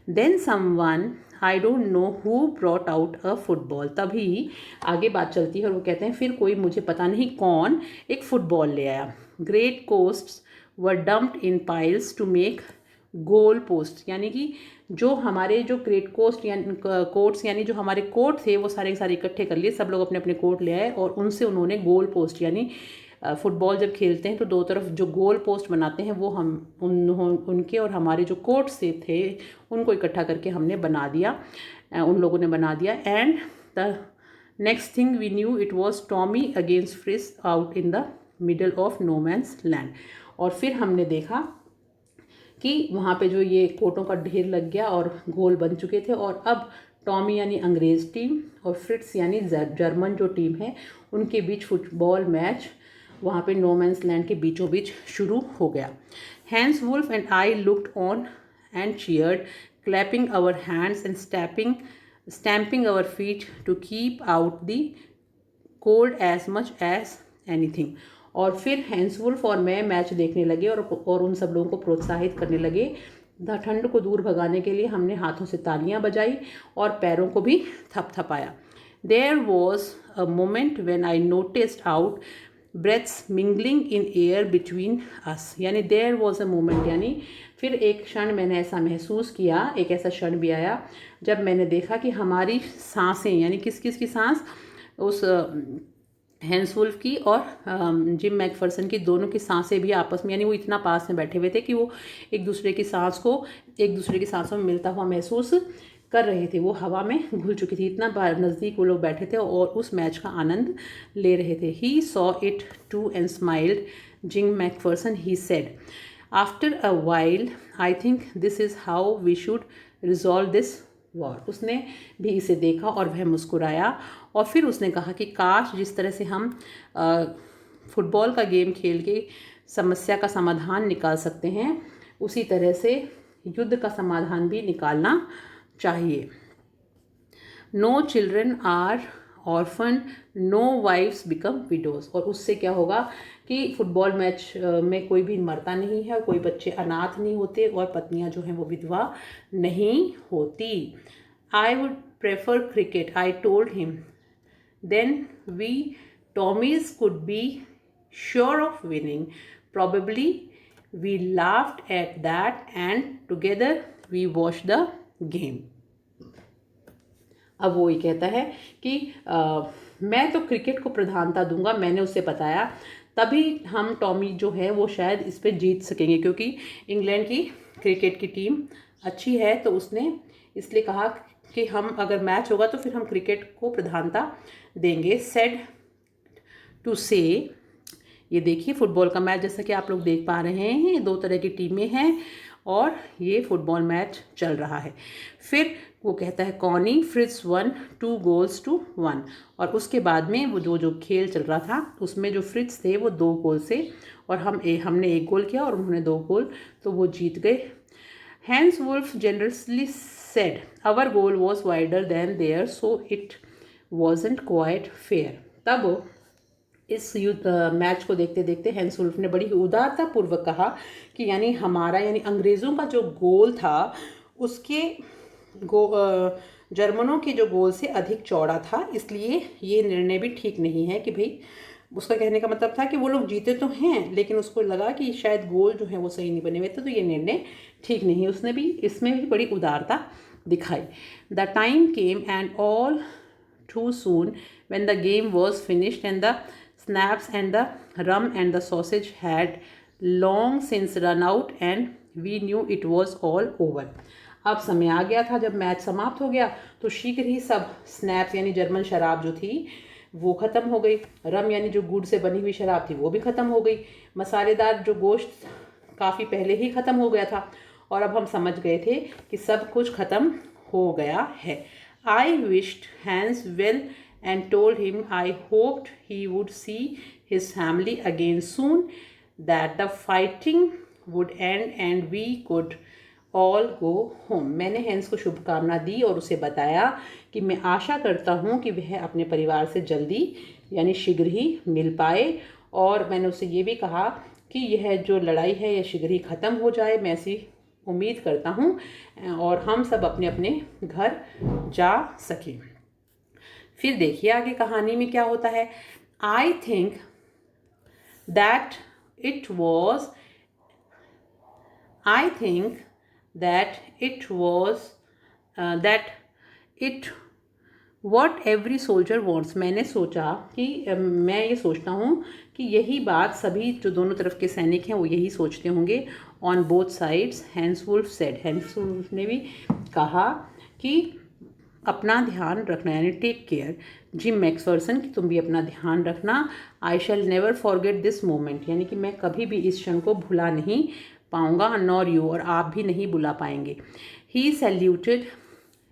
Speaker 1: Then someone I don't know who brought out a football. तभी आगे बात चलती है और वो कहते हैं फिर कोई मुझे पता नहीं कौन एक फुटबॉल ले आया। Great coats were dumped in piles to make goal post. यानी कि जो हमारे जो ग्रेट कोस्ट यानी कोट्स यानी जो हमारे कोट थे वो सारे के सारे इकट्ठे कर लिए, सब लोग अपने अपने कोट ले आए और उनसे उन्होंने गोल पोस्ट यानी फुटबॉल जब खेलते हैं तो दो तरफ जो गोल पोस्ट बनाते हैं वो हम उनके और हमारे जो कोट से थे उनको इकट्ठा करके हमने बना दिया, उन लोगों ने बना दिया। And the next thing we knew it was Tommy against Fritz out in the middle of no man's land. और फिर हमने देखा कि वहाँ पे जो ये कोटों का ढेर लग गया और गोल बन चुके थे, और अब टॉमी यानी अंग्रेज़ टीम और फ्रिट्स यानी जर्मन जो टीम है उनके बीच फुटबॉल मैच वहाँ पे नो मैंस लैंड के बीचों बीच शुरू हो गया। Hans Wolf and I looked on and cheered, clapping our hands and stamping our feet to keep out the cold as much as anything. और फिर हैंस वुल्फ और मैं मैच देखने लगे और उन सब लोगों को प्रोत्साहित करने लगे। ठंड को दूर भगाने के लिए हमने हाथों से तालियां बजाई और पैरों को भी थपथपाया। There was a moment when I noticed out breaths mingling in air between us, यानी देयर वॉज अ मोमेंट यानी फिर एक क्षण मैंने ऐसा महसूस किया, एक ऐसा क्षण भी आया जब मैंने देखा कि हमारी सांसें यानी किस किस की सांस, उस हैंस वुल्फ की और जिम मैकफर्सन की, दोनों की सांसें भी आपस में, यानी वो इतना पास में बैठे हुए थे कि वो एक दूसरे की सांसों में मिलता हुआ महसूस कर रहे थे। वो हवा में घुल चुकी थी, इतना नज़दीक वो लोग बैठे थे और उस मैच का आनंद ले रहे थे। He saw it too and smiled Jim McPherson, he said after a while I think this is how we should resolve this war. उसने भी इसे देखा और वह मुस्कुराया और फिर उसने कहा कि काश जिस तरह से हम फुटबॉल का गेम खेल के समस्या का समाधान निकाल सकते हैं, उसी तरह से युद्ध का समाधान भी निकालना चाहिए। No children are orphan, no wifes become widows. और उससे क्या होगा कि फुटबॉल मैच में कोई भी मरता नहीं है और कोई बच्चे अनाथ नहीं होते और पत्नियां जो हैं वो विधवा नहीं होती। I would prefer cricket, I told him, then we Tommies could be sure of winning, probably we laughed at that and together we watch the game. अब वो ये कहता है कि मैं तो क्रिकेट को प्रधानता दूंगा, मैंने उसे बताया, तभी हम टॉमी जो है वो शायद इस पे जीत सकेंगे, क्योंकि इंग्लैंड की क्रिकेट की टीम अच्छी है। तो उसने इसलिए कहा कि हम अगर मैच होगा तो फिर हम क्रिकेट को प्रधानता देंगे। सेड टू से, ये देखिए फुटबॉल का मैच जैसा कि आप लोग देख पा रहे हैं, दो तरह की टीमें हैं और ये फुटबॉल मैच चल रहा है। फिर वो कहता है कॉनी फ्रिट्स 1-2 goals to 1, और उसके बाद में वो जो खेल चल रहा था उसमें जो फ्रिट्स थे वो 2 गोल से और हमने 1 गोल किया और उन्होंने 2 गोल, तो वो जीत गए। Hans Wolf generously said our goal was wider than their so it wasn't quite fair. तब इस मैच को देखते देखते हैंस वुल्फ ने बड़ी उदारतापूर्वक कहा कि यानी हमारा यानी अंग्रेज़ों का जो गोल था उसके जर्मनों के जो गोल से अधिक चौड़ा था, इसलिए ये निर्णय भी ठीक नहीं है कि भाई, उसका कहने का मतलब था कि वो लोग जीते तो हैं लेकिन उसको लगा कि शायद गोल जो है वो सही नहीं बने हुए थे, तो ये निर्णय ठीक नहीं। उसने भी इसमें भी बड़ी उदारता दिखाई। The time came and all too soon when the game was finished and the snaps and the rum and the sausage had long since run out and we knew it was all over। अब समय आ गया था जब match समाप्त हो गया तो शीघ्र ही सब स्नैप्स यानी जर्मन शराब जो थी वो ख़त्म हो गई, रम यानी जो गुड़ से बनी हुई शराब थी वो भी ख़त्म हो गई, मसालेदार जो गोश्त काफ़ी पहले ही ख़त्म हो गया था और अब हम समझ गए थे कि सब कुछ ख़त्म हो गया है। I wished Hans well and told him I hoped he would see his family again soon, that the fighting would end and we could all go home। मैंने हैंस को शुभकामना दी और उसे बताया कि मैं आशा करता हूँ कि वह अपने परिवार से जल्दी यानी शीघ्र ही मिल पाए, और मैंने उसे ये भी कहा कि यह जो लड़ाई है यह शीघ्र ही ख़त्म हो जाए, मैं ऐसी उम्मीद करता हूँ और हम सब अपने अपने घर जा सकें। फिर देखिए आगे कहानी में क्या होता है। I think that it was what every soldier wants. मैंने सोचा कि मैं ये सोचता हूँ कि यही बात सभी जो दोनों तरफ के सैनिक हैं वो यही सोचते होंगे। On both sides Hans Wolf said, Hans Wolf ने भी कहा कि अपना ध्यान रखना, यानी टेक केयर। जिम मैकफर्सन कि तुम भी अपना ध्यान रखना। I shall never forget this moment, यानी कि मैं कभी भी इस क्षण को भुला नहीं पाऊँगा, नॉर यू, और आप भी नहीं भुला पाएंगे। He saluted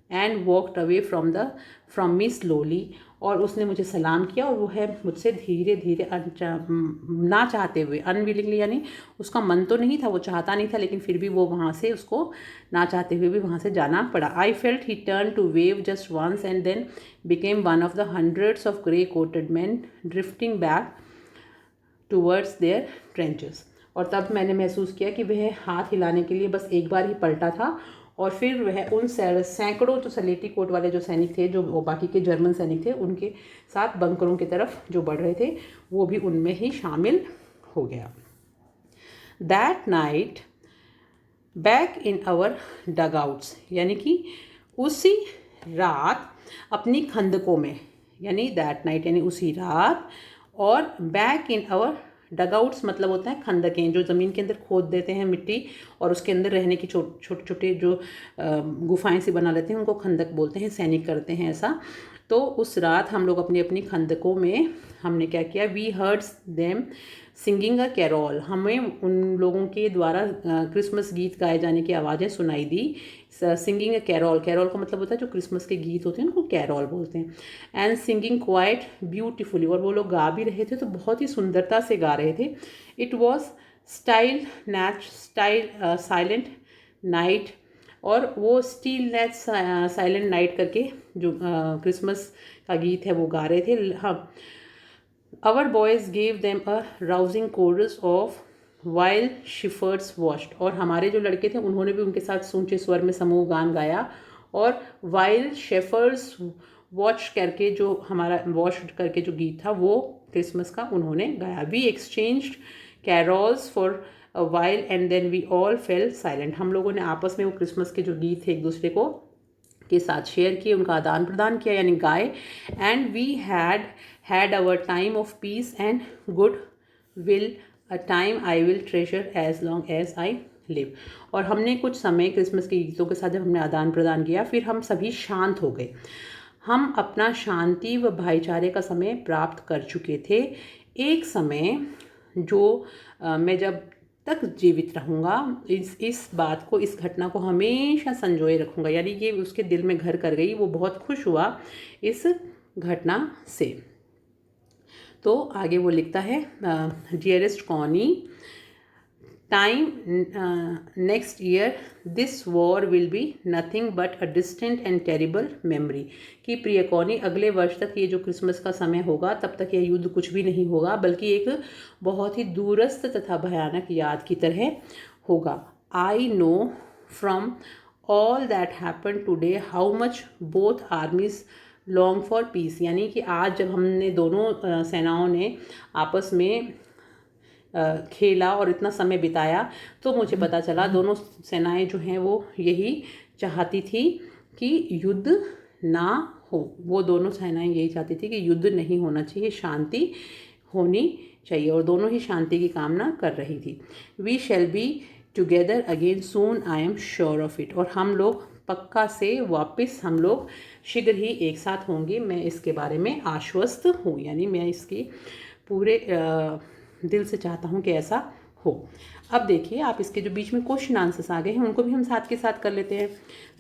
Speaker 1: and walked away from me slowly, और उसने मुझे सलाम किया और वो है मुझसे धीरे धीरे ना चाहते हुए, अनविलिंगली, यानी उसका मन तो नहीं था, वो चाहता नहीं था, लेकिन फिर भी वो वहाँ से उसको ना चाहते हुए भी वहाँ से जाना पड़ा। I felt he turn to wave just once and then became one of the hundreds of grey coated man drifting back towards their trenches. और तब मैंने महसूस किया कि वह हाथ हिलाने के लिए बस एक बार ही पलटा था, और फिर वह उन सैकड़ों जो सलेटी कोट वाले जो सैनिक थे, जो बाकी के जर्मन सैनिक थे, उनके साथ बंकरों की तरफ जो बढ़ रहे थे, वो भी उनमें ही शामिल हो गया। That night back in our dugouts, यानी कि उसी रात अपनी खंदकों में, यानी दैट नाइट यानी उसी रात, और बैक इन आवर डगआउट्स मतलब होता है खंदकें, जो ज़मीन के अंदर खोद देते हैं मिट्टी और उसके अंदर रहने की छोटे छोटे जो गुफाएं सी बना लेते हैं, उनको खंदक बोलते हैं, सैनिक करते हैं ऐसा। तो उस रात हम लोग अपनी अपनी खंदकों में हमने क्या किया, we heard them singing a carol, हमें उन लोगों के द्वारा क्रिसमस गीत गाए जाने की आवाज़ें सुनाई दी। सिंगिंग अ कैरोल, कैरोल का मतलब होता है जो क्रिसमस के गीत होते हैं उनको कैरोल बोलते हैं। एंड सिंगिंग क्वाइट ब्यूटीफुली, और वो लोग गा भी रहे थे तो बहुत ही सुंदरता से गा रहे थे। इट वॉज साइलेंट नाइट, और वो स्टील नेट साइलेंट नाइट करके जो क्रिसमस का गीत है वो गा रहे थे। हाँ, Our boys gave them a rousing chorus of while shepherds watched, और हमारे जो लड़के थे उन्होंने भी उनके साथ ऊंचे स्वर में समूह गान गाया। और while shepherds watch करके जो हमारा वॉश करके जो गीत था वो क्रिसमस का उन्होंने गाया। We exchanged carols for a while and then we all fell silent, हम लोगों ने आपस में वो क्रिसमस के जो गीत थे एक दूसरे को के साथ शेयर किए, उनका आदान प्रदान किया यानी गाए। And we had our time of peace and good will, a time I will treasure as long as I live. और हमने कुछ समय क्रिसमस के गीतों के साथ जब हमने आदान प्रदान किया, फिर हम सभी शांत हो गए। हम अपना शांति व भाईचारे का समय प्राप्त कर चुके थे। एक समय जो मैं जब तक जीवित रहूँगा इस बात को, इस घटना को हमेशा संजोए रखूँगा, यानी कि उसके दिल में घर कर गई, वो बहुत खुश हुआ इस घटना से। तो आगे वो लिखता है, dearest Connie, time next year this war will be nothing but a distant and terrible memory, कि प्रिय कॉनी अगले वर्ष तक ये जो क्रिसमस का समय होगा तब तक यह युद्ध कुछ भी नहीं होगा, बल्कि एक बहुत ही दूरस्थ तथा भयानक याद की तरह होगा। I know from all that happen today how much both आर्मीज long for piece, यानी कि आज जब हमने दोनों सेनाओं ने आपस में खेला और इतना समय बिताया, तो मुझे पता चला दोनों सेनाएं जो हैं वो यही चाहती थी कि युद्ध ना हो। वो दोनों सेनाएं यही चाहती थी कि युद्ध नहीं होना चाहिए, शांति होनी चाहिए, और दोनों ही शांति की कामना कर रही थी। We shall be together again soon, I am sure of it, और हम लोग पक्का से वापस हम लोग शीघ्र ही एक साथ होंगे, मैं इसके बारे में आश्वस्त हूँ, यानी मैं इसकी पूरे दिल से चाहता हूँ कि ऐसा हो। अब देखिए आप इसके जो बीच में क्वेश्चन आंसर्स आ गए हैं उनको भी हम साथ के साथ कर लेते हैं।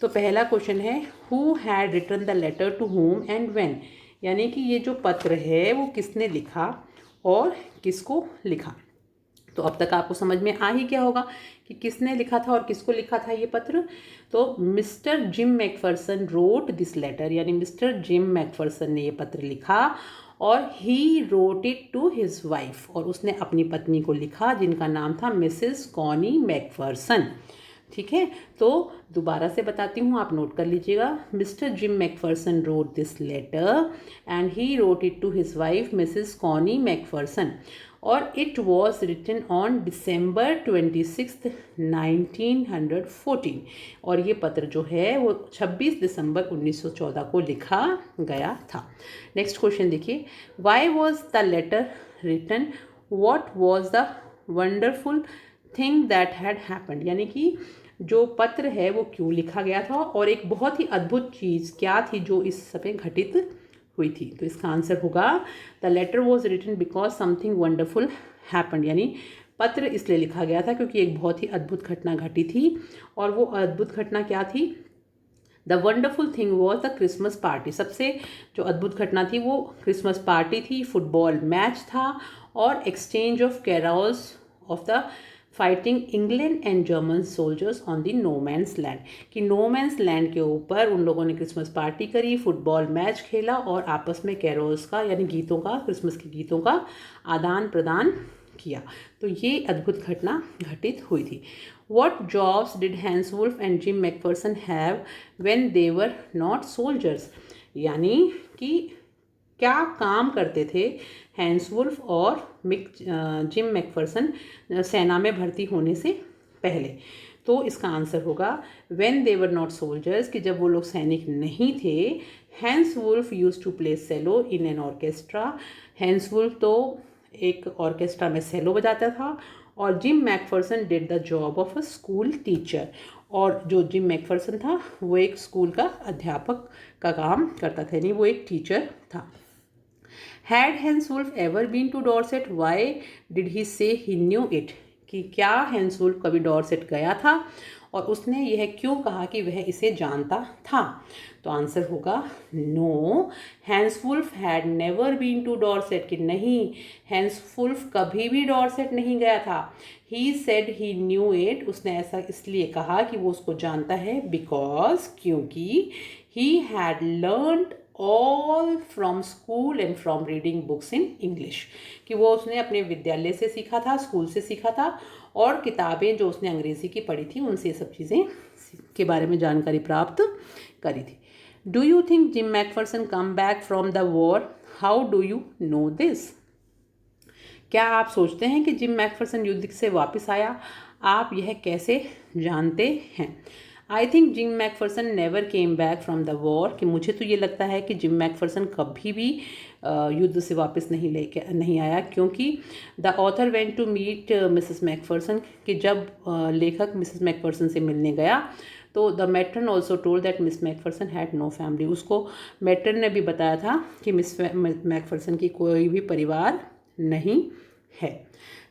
Speaker 1: तो पहला क्वेश्चन है, who had written the letter to home and when, यानी कि ये जो पत्र है वो किसने लिखा और किसको लिखा। तो अब तक आपको समझ में आ ही क्या होगा कि किसने लिखा था और किसको लिखा था ये पत्र। तो Mister Jim Macpherson wrote this letter, यानी मिस्टर जिम मैकफर्सन ने ये पत्र लिखा, और he wrote it to his wife, और उसने अपनी पत्नी को लिखा जिनका नाम था मिसेस कॉनी मैकफर्सन। ठीक है, तो दोबारा से बताती हूँ, आप नोट कर लीजिएगा। Mr Jim Macpherson wrote this letter and he wrote it to his wife Mrs Connie Macpherson, और it was written on December 26, 1914, और ये पत्र जो है वो 26 दिसंबर 1914 को लिखा गया था। नेक्स्ट क्वेश्चन देखिए, why was the letter written, what was the wonderful thing that had happened, यानी कि जो पत्र है वो क्यों लिखा गया था और एक बहुत ही अद्भुत चीज़ क्या थी जो इस समय घटित हुई थी। तो इसका आंसर होगा the letter was written because something wonderful happened, यानी पत्र इसलिए लिखा गया था क्योंकि एक बहुत ही अद्भुत घटना घटी थी। और वो अद्भुत घटना क्या थी? The wonderful thing was the Christmas party. सबसे जो अद्भुत घटना थी वो क्रिसमस पार्टी थी, फुटबॉल मैच था और exchange of carols of the fighting England and German soldiers on the no man's land, कि नो मैंस लैंड के ऊपर उन लोगों ने क्रिसमस पार्टी करी, फुटबॉल मैच खेला और आपस में कैरोल्स का यानी गीतों का, क्रिसमस के गीतों का आदान प्रदान किया। तो ये अद्भुत घटना घटित हुई थी। What jobs did Hans Wolf and Jim McPherson have when they were not soldiers? यानी कि क्या काम करते थे हैंस वुल्फ और जिम मैकफर्सन सेना में भर्ती होने से पहले? तो इसका आंसर होगा when they were not soldiers, कि जब वो लोग सैनिक नहीं थे। Hans Wolf used to play cello in an orchestra. Hans Wolf तो एक ऑर्केस्ट्रा में सेलो बजाता था और Jim McPherson did the job of a school teacher, और जो जिम मैकफर्सन था वो एक स्कूल का अध्यापक का काम करता था, यानी वो एक टीचर था। Had Hans Wolf ever been to Dorset? Why did he say he knew it, कि क्या हैंस वुल्फ कभी डॉर्सेट गया था और उसने यह क्यों कहा कि वह इसे जानता था? तो आंसर होगा no, Hans Wolf had never been to Dorset, कि नहीं, हैंस वुल्फ कभी भी डॉर्सेट नहीं गया था। He said he knew it, उसने ऐसा इसलिए कहा कि वो उसको जानता है, बिकॉज, क्योंकि he had learned all from school and from reading books in English, कि वो उसने अपने विद्यालय से सीखा था, स्कूल से सीखा था और किताबें जो उसने अंग्रेज़ी की पढ़ी थी उनसे ये सब चीज़ें के बारे में जानकारी प्राप्त करी थी। Do you think gym Macpherson come back from the war? How do you no this? क्या आप सोचते हैं कि जिम मैकफर्सन युद्ध से वापस आया? आप यह कैसे जानते हैं? I think gym Macpherson never came back from the war, कि मुझे तो ये लगता है कि जिम मैकफर्सन कभी भी युद्ध से वापस नहीं आया, क्योंकि the author went to meet Mrs McPherson, कि जब लेखक मिसेस मैकफर्सन से मिलने गया तो the matron also told that Miss McPherson had no family, उसको मैट्रन ने भी बताया था कि मिस मैकफर्सन की कोई भी परिवार नहीं है।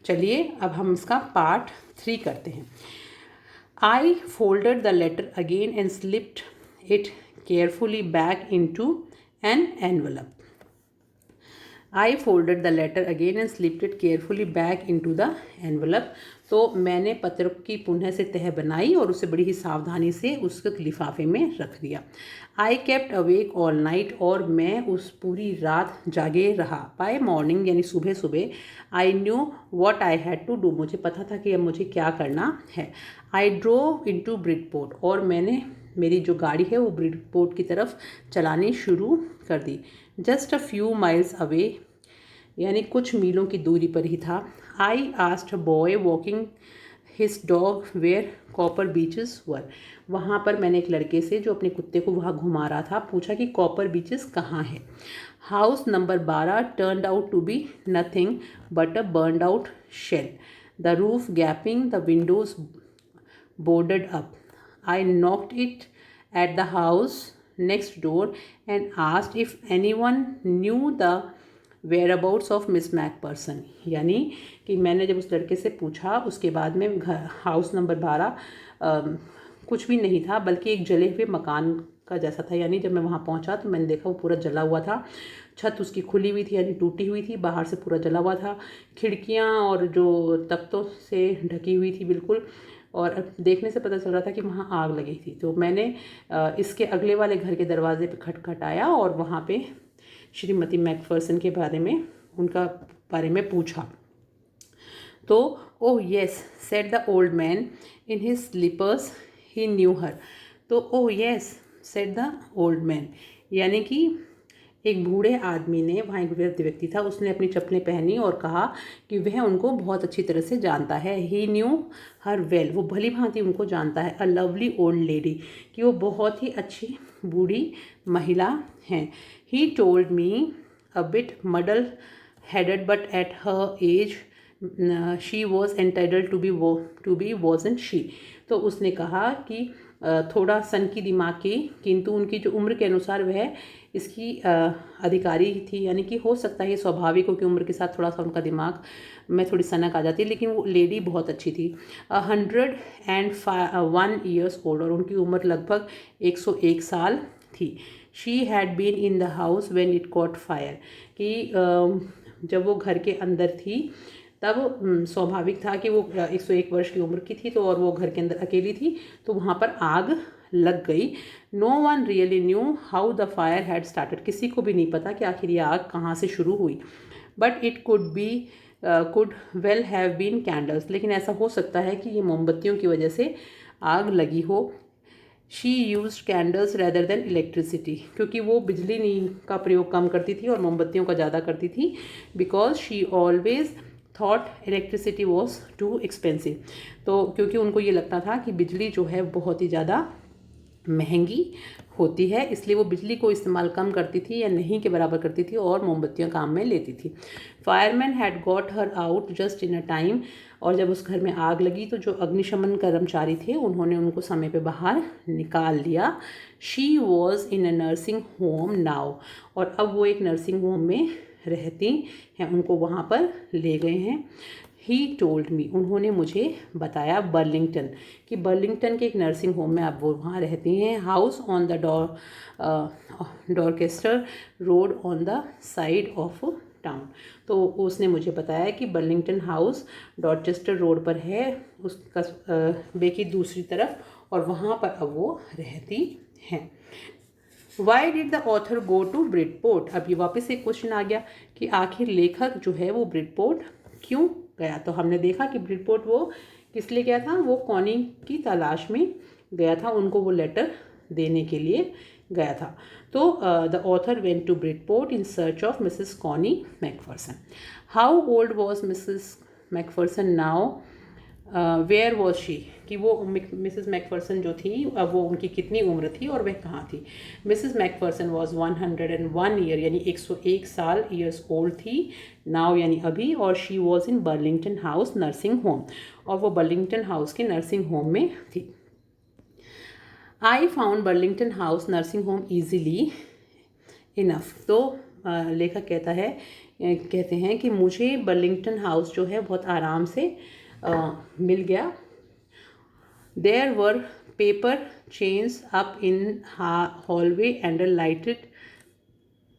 Speaker 1: चलिए अब हम इसका पार्ट 3 करते हैं। I folded the letter again and slipped it carefully back into an envelope. I folded the letter again and slipped it carefully back into the envelope. तो मैंने पत्र की पुनः से तह बनाई और उसे बड़ी ही सावधानी से उस लिफाफे में रख दिया। I kept awake all night, और मैं उस पूरी रात जागे रहा। By morning, यानी सुबह सुबह, I knew what I had to do, मुझे पता था कि अब मुझे क्या करना है। I drove into Bridport, और मैंने मेरी जो गाड़ी है वो ब्रिडपोर्ट की तरफ चलानी शुरू कर दी। Just a few miles away, यानी कुछ मीलों की दूरी पर ही था। I asked a boy walking his dog where Copper Beeches were, वहाँ पर मैंने एक लड़के से जो अपने कुत्ते को वहाँ घुमा रहा था पूछा कि कॉपर बीचेस कहाँ है। House number 12 turned out to be nothing but a burned out shell, the roof gaping, the windows boarded up. I knocked it at the house next door and asked if anyone knew the whereabouts of Miss McPherson. यानी कि मैंने जब उस लड़के से पूछा, उसके बाद में हाउस नंबर 12 कुछ भी नहीं था बल्कि एक जले हुए मकान का जैसा था। यानी जब मैं वहाँ पहुँचा तो मैंने देखा वो पूरा जला हुआ था, छत उसकी खुली हुई थी यानी टूटी हुई थी, बाहर से पूरा जला हुआ था, खिड़कियाँ और जो तख्तों से ढकी हुई थी बिल्कुल, और देखने से पता चल रहा था कि वहाँ आग लगी थी। तो मैंने इसके अगले वाले घर के दरवाजे पे खटखटाया और वहाँ पे श्रीमती मैकफर्सन के बारे में उनका बारे में पूछा। तो oh yes said the old man in his slippers he knew her. तो oh yes said the old man, यानी कि एक बूढ़े आदमी ने, वहाँ एक वृद्ध व्यक्ति था, उसने अपनी चप्पलें पहनी और कहा कि वह उनको बहुत अच्छी तरह से जानता है। ही न्यू हर वेल, वो भली भांति उनको जानता है। अ लवली ओल्ड लेडी, कि वो बहुत ही अच्छी बूढ़ी महिला हैं। He told me a bit muddle headed but at her age she was entitled to be wasn't she. तो उसने कहा कि थोड़ा सन की दिमाग की, किंतु उनकी जो उम्र के अनुसार वह इसकी अधिकारी थी, यानी कि हो सकता है ये स्वाभाविक हो कि उम्र के साथ थोड़ा सा उनका दिमाग में थोड़ी सनक आ जाती है, लेकिन वो लेडी बहुत अच्छी थी। 101 ईयर्स ओल्ड, और उनकी उम्र लगभग 101 साल थी। She had been in the house when it caught fire, कि जब वो घर के अंदर थी तब स्वाभाविक था कि वो 101 वर्ष की उम्र की थी, तो और वो घर के अंदर अकेली थी, तो वहाँ पर आग लग गई। No one really knew how the fire had started, किसी को भी नहीं पता कि आखिर ये आग कहाँ से शुरू हुई। But it could well have been candles, लेकिन ऐसा हो सकता है कि ये मोमबत्तियों की वजह से आग लगी हो। She use candles rather than electricity, क्योंकि वो बिजली का प्रयोग कम करती थी और मोमबत्तियों का ज़्यादा करती थी। Because she always thought electricity was too expensive, तो क्योंकि उनको ये लगता था कि बिजली जो है बहुत ही ज़्यादा महंगी होती है, इसलिए वो बिजली को इस्तेमाल कम करती थी या नहीं के बराबर करती थी और मोमबत्तियाँ काम में लेती थी। Fireman had got her out just in a time, और जब उस घर में आग लगी तो जो अग्निशमन कर्मचारी थे उन्होंने उनको समय पे बाहर निकाल लिया। She was in a nursing home now, और अब वो एक नर्सिंग होम में रहती हैं, उनको वहाँ पर ले गए हैं। ही टोल्ड मी, उन्होंने मुझे बताया, बर्लिंगटन, कि बर्लिंगटन के एक नर्सिंग होम में अब वो वहाँ रहती हैं। House on the Dorchester road on the side of town, तो उसने मुझे बताया कि बर्लिंगटन हाउस डॉर्चेस्टर रोड पर है, उसका बे की दूसरी तरफ, और वहाँ पर अब वो रहती हैं। Why did the author go to Bridport, अब ये वापस एक क्वेश्चन आ गया कि आखिर लेखक जो है वो ब्रिडपोर्ट क्यों गया। तो हमने देखा कि ब्रिडपोर्ट वो किस लिए गया था, वो कॉनी की तलाश में गया था, उनको वो लेटर देने के लिए गया था। तो the author went to Bridport in search of Mrs Connie McPherson. How old was Mrs McPherson now, where was she, कि वो मिसेस मैकफर्सन जो थी अब वो उनकी कितनी उम्र थी और वह कहाँ थी। मिसेस मैकफर्सन वॉज 101 ईयर, यानी 101 साल ईयर्स ओल्ड थी, नाउ यानी अभी, और she was in Burlington house nursing home, और वो बर्लिंगटन हाउस के नर्सिंग होम में थी। I found Burlington house nursing home easily enough, तो लेखक कहते हैं कि मुझे बर्लिंगटन हाउस जो है बहुत आराम से मिल गया। There were paper chains up in hallway and a lighted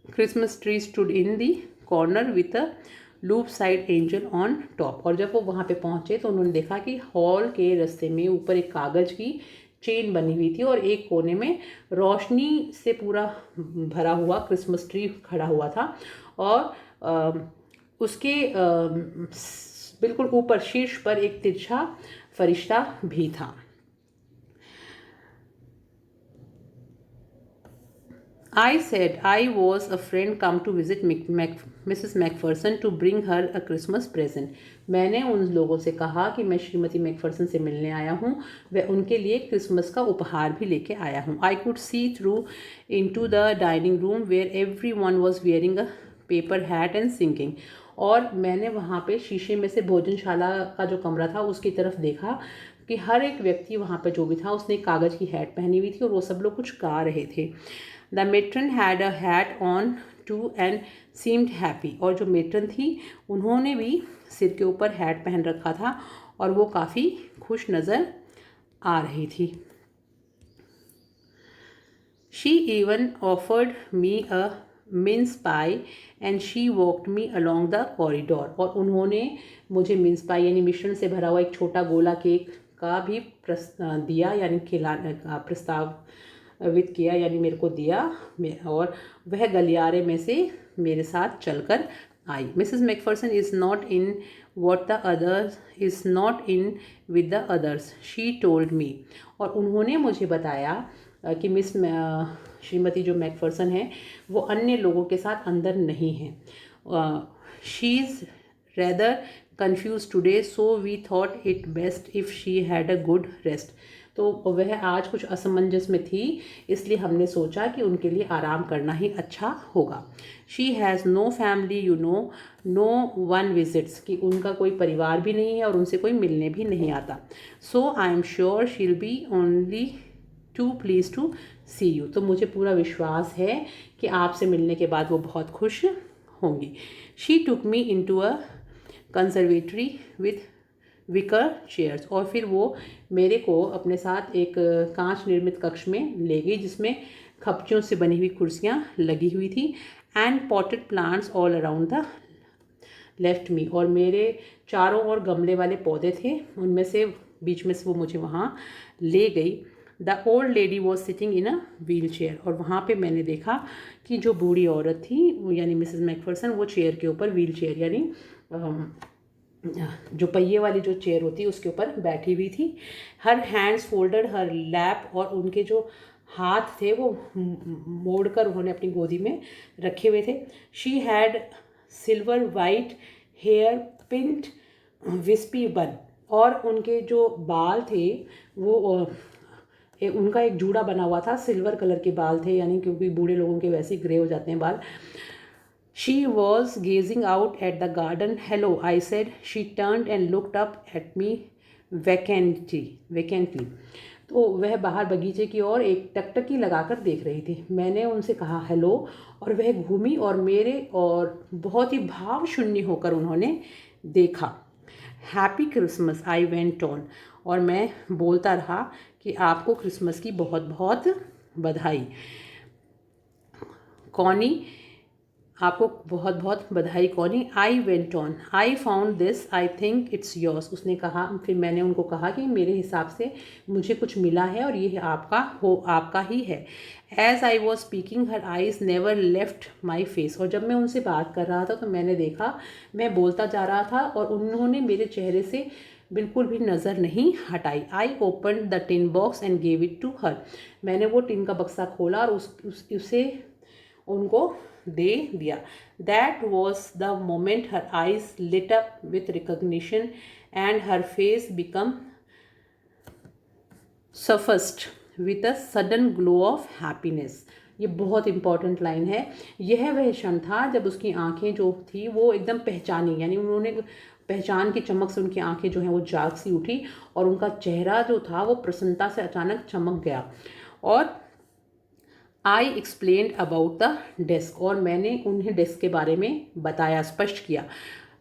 Speaker 1: Christmas tree stood in the corner with a lopsided angel on top, और जब वो वहाँ पे पहुँचे तो उन्होंने देखा कि हॉल के रास्ते में ऊपर एक कागज़ की चेन बनी हुई थी और एक कोने में रोशनी से पूरा भरा हुआ क्रिसमस ट्री खड़ा हुआ था, और उसके बिल्कुल ऊपर शीर्ष पर एक तिरछा फरिश्ता भी था। I said I was a friend come to visit Mrs. Macpherson to bring her a Christmas present. मैंने उन लोगों से कहा कि मैं श्रीमती मैकफर्सन से मिलने आया हूँ, वह उनके लिए क्रिसमस का उपहार भी लेके आया हूँ। I could see through into the dining room where everyone was wearing a paper hat and singing. और मैंने वहाँ पे शीशे में से भोजनशाला का जो कमरा था उसकी तरफ देखा कि हर एक व्यक्ति वहाँ पे जो भी था उसने कागज़ की हैट पहनी हुई थी और वो सब लोग कुछ गा रहे थे। The matron had a hat on too and seemed happy, और जो मेट्रन थी उन्होंने भी सिर के ऊपर हैट पहन रखा था और वो काफ़ी खुश नज़र आ रही थी। She even offered me a mince pi and she walked me along the corridor, और उन्होंने मुझे मिन्स पाई यानी मिश्रण से भरा हुआ एक छोटा गोला केक का भी दिया, यानी प्रस्तावित किया, यानी मेरे को दिया, और वह गलियारे में से मेरे साथ चलकर आई। Mrs McPherson is not in what the others is not in with the others, she told me, और उन्होंने मुझे बताया कि श्रीमती जो मैकफर्सन है वो अन्य लोगों के साथ अंदर नहीं हैं। She is rather confused today so we thought it best if she had a good rest, तो वह आज कुछ असमंजस में थी, इसलिए हमने सोचा कि उनके लिए आराम करना ही अच्छा होगा। She has no family you know, no one visits, कि उनका कोई परिवार भी नहीं है और उनसे कोई मिलने भी नहीं आता। So I am sure she will be only too please to see you, तो मुझे पूरा विश्वास है कि आपसे मिलने के बाद वो बहुत खुश होंगी। She took me into a conservatory with wicker chairs, और फिर वो मेरे को अपने साथ एक कांच निर्मित कक्ष में ले गई जिसमें खपचियों से बनी हुई कुर्सियाँ लगी हुई थी। And potted plants all around the left me, और मेरे चारों ओर गमले वाले पौधे थे, उनमें से बीच में से वो मुझे वहाँ ले गई। The old lady was sitting in a wheel chair, और वहाँ पे मैंने देखा कि जो बूढ़ी औरत थी यानी मिसेस मैकफरसन, वो चेयर के ऊपर, व्हील चेयर यानी जो पहिए वाली जो चेयर होती है उसके ऊपर बैठी हुई थी। हर हैंड्स फोल्डेड हर लैप, और उनके जो हाथ थे वो मोड़ कर उन्होंने अपनी गोदी में रखे हुए थे। She had silver white hair pinned wispy bun, और उनके जो बाल थे वो उनका एक जूड़ा बना हुआ था, सिल्वर कलर के बाल थे, यानी क्योंकि बूढ़े लोगों के वैसे ही ग्रे हो जाते हैं बाल। She was gazing out at the garden. Hello, I said. She turned and looked up at me vacantly. तो वह बाहर बगीचे की ओर एक टकटकी लगाकर देख रही थी। मैंने उनसे कहा हेलो, और वह घूमी और मेरे और बहुत ही भाव शून्य होकर उन्होंने देखा। Happy Christmas I went on, और मैं बोलता रहा कि आपको क्रिसमस की बहुत बहुत बधाई। कॉनी, आपको बहुत बहुत बधाई Connie. I went on, I found this, I think it's yours, उसने कहा। फिर मैंने उनको कहा कि मेरे हिसाब से मुझे कुछ मिला है और ये आपका ही है। As I was speaking her eyes never left my face, और जब मैं उनसे बात कर रहा था तो मैंने देखा मैं बोलता जा रहा था और उन्होंने मेरे चेहरे से बिल्कुल भी नज़र नहीं हटाई। I open the tin box and gave it to her, मैंने वो टिन का बक्सा खोला और उसे उनको दे दिया। That was the moment her eyes lit up with recognition and her face become suffused with a sudden glow of happiness. ये बहुत इंपॉर्टेंट लाइन है। यह वह क्षण था जब उसकी आंखें जो थी वो एकदम पहचानी, यानी उन्होंने पहचान की चमक से उनकी आंखें जो हैं वो जाग सी उठी, और उनका चेहरा जो था वो प्रसन्नता से अचानक चमक गया। और आई एक्सप्लेन्ड अबाउट द डेस्क, और मैंने उन्हें डेस्क के बारे में बताया, स्पष्ट किया।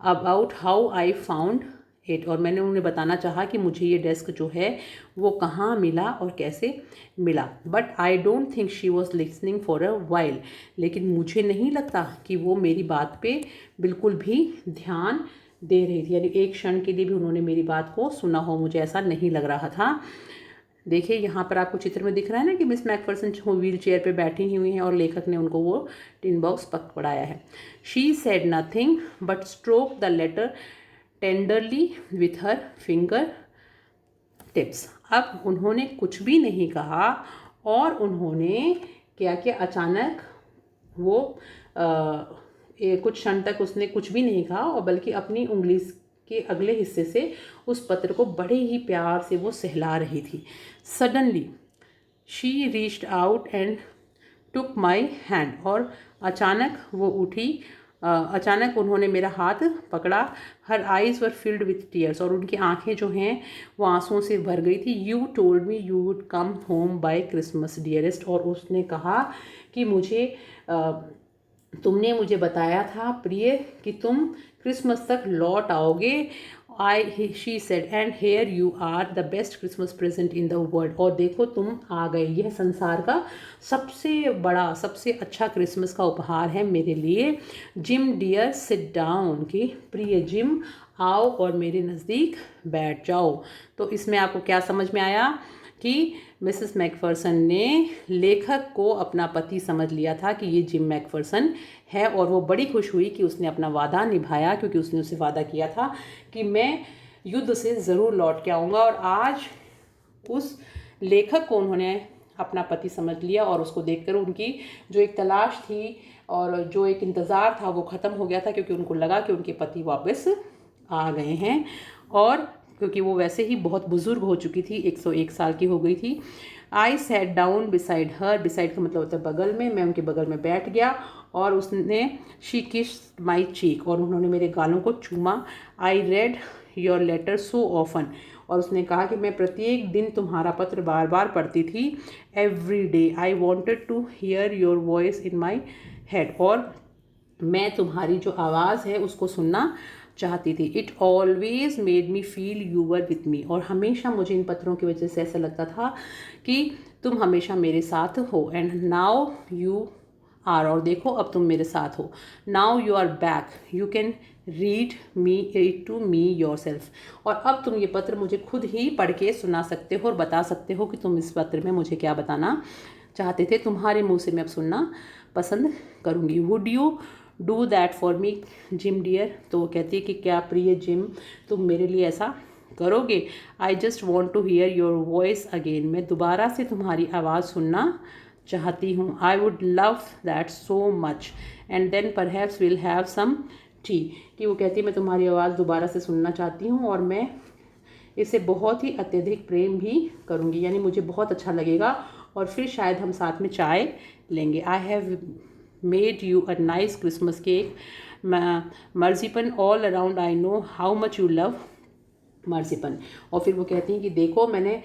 Speaker 1: About how I found it, और मैंने उन्हें बताना चाहा कि मुझे ये डेस्क जो है वो कहाँ मिला और कैसे मिला। But I don't think she was listening for a while, लेकिन मुझे नहीं लगता कि वो मेरी बात पे बिल्कुल भी ध्यान दे रही थी, यानी एक क्षण के लिए भी उन्होंने मेरी बात को सुना हो, मुझे ऐसा नहीं लग रहा था। देखिए यहाँ पर आपको चित्र में दिख रहा है ना कि मिस मैकफरसन व्हील चेयर पे बैठी हुई हैं और लेखक ने उनको वो टिन बॉक्स पकड़ाया है। She said nothing but stroke the letter tenderly with her finger tips. अब उन्होंने कुछ भी नहीं कहा और उन्होंने क्या किया, अचानक वो कुछ क्षण तक उसने कुछ भी नहीं कहा, और बल्कि अपनी उंगली के अगले हिस्से से उस पत्र को बड़े ही प्यार से वो सहला रही थी। Suddenly she reached out and took my hand, और अचानक वो उठी, अचानक उन्होंने मेरा हाथ पकड़ा। हर eyes were filled with tears, और उनकी आंखें जो हैं वो आंसुओं से भर गई थी। You told me you would come home by Christmas dearest, और उसने कहा कि तुमने मुझे बताया था प्रिय कि तुम क्रिसमस तक लौट आओगे। She said and here you are the best Christmas present in the world, और देखो तुम आ गए, यह संसार का सबसे बड़ा सबसे अच्छा क्रिसमस का उपहार है मेरे लिए। जिम डियर सिट डाउन, कि प्रिय जिम आओ और मेरे नज़दीक बैठ जाओ। तो इसमें आपको क्या समझ में आया कि मिसेस मैकफरसन ने लेखक को अपना पति समझ लिया था कि ये जिम मैकफरसन है, और वो बड़ी खुश हुई कि उसने अपना वादा निभाया, क्योंकि उसने उसे वादा किया था कि मैं युद्ध से ज़रूर लौट के आऊँगा। और आज उस लेखक को उन्होंने अपना पति समझ लिया, और उसको देखकर उनकी जो एक तलाश थी और जो एक इंतज़ार था वो ख़त्म हो गया था, क्योंकि उनको लगा कि उनके पति वापस आ गए हैं। और क्योंकि वो वैसे ही बहुत बुज़ुर्ग हो चुकी थी, 101 साल की हो गई थी। I sat down beside her, beside का मतलब होता है बगल में, मैं उनके बगल में बैठ गया और उसने शी किस्ड माई चीक, और उन्होंने मेरे गालों को चूमा। I read your letter so often, और उसने कहा कि मैं प्रत्येक दिन तुम्हारा पत्र बार बार पढ़ती थी। Every day I wanted to hear your voice in my head, और मैं तुम्हारी जो आवाज़ है उसको सुनना चाहती थी। It always made me feel you were with me, और हमेशा मुझे इन पत्रों की वजह से ऐसा लगता था कि तुम हमेशा मेरे साथ हो। एंड नाउ यू आर, और देखो अब तुम मेरे साथ हो। Now you are back, you can read me it to me yourself, और अब तुम ये पत्र मुझे खुद ही पढ़ के सुना सकते हो और बता सकते हो कि तुम इस पत्र में मुझे क्या बताना चाहते थे। तुम्हारे मुंह से मैं अब सुनना पसंद करूँगी। Would you do that for me Jim dear, तो वो कहती है कि क्या प्रिय जिम, तुम मेरे लिए ऐसा करोगे। I just want to hear your voice again, मैं दोबारा से तुम्हारी आवाज़ सुनना चाहती हूँ। I would love that so much, and then perhaps will have some tea, कि वो कहती है मैं तुम्हारी आवाज़ दोबारा से सुनना चाहती हूँ और मैं इसे बहुत ही अत्यधिक प्रेम भी करूँगी, यानी मुझे बहुत अच्छा लगेगा और फिर शायद हम साथ में चाय लेंगे। I have made you a nice Christmas cake marzipan all around, I know how much you love marzipan. और फिर वो कहती हैं कि देखो मैंने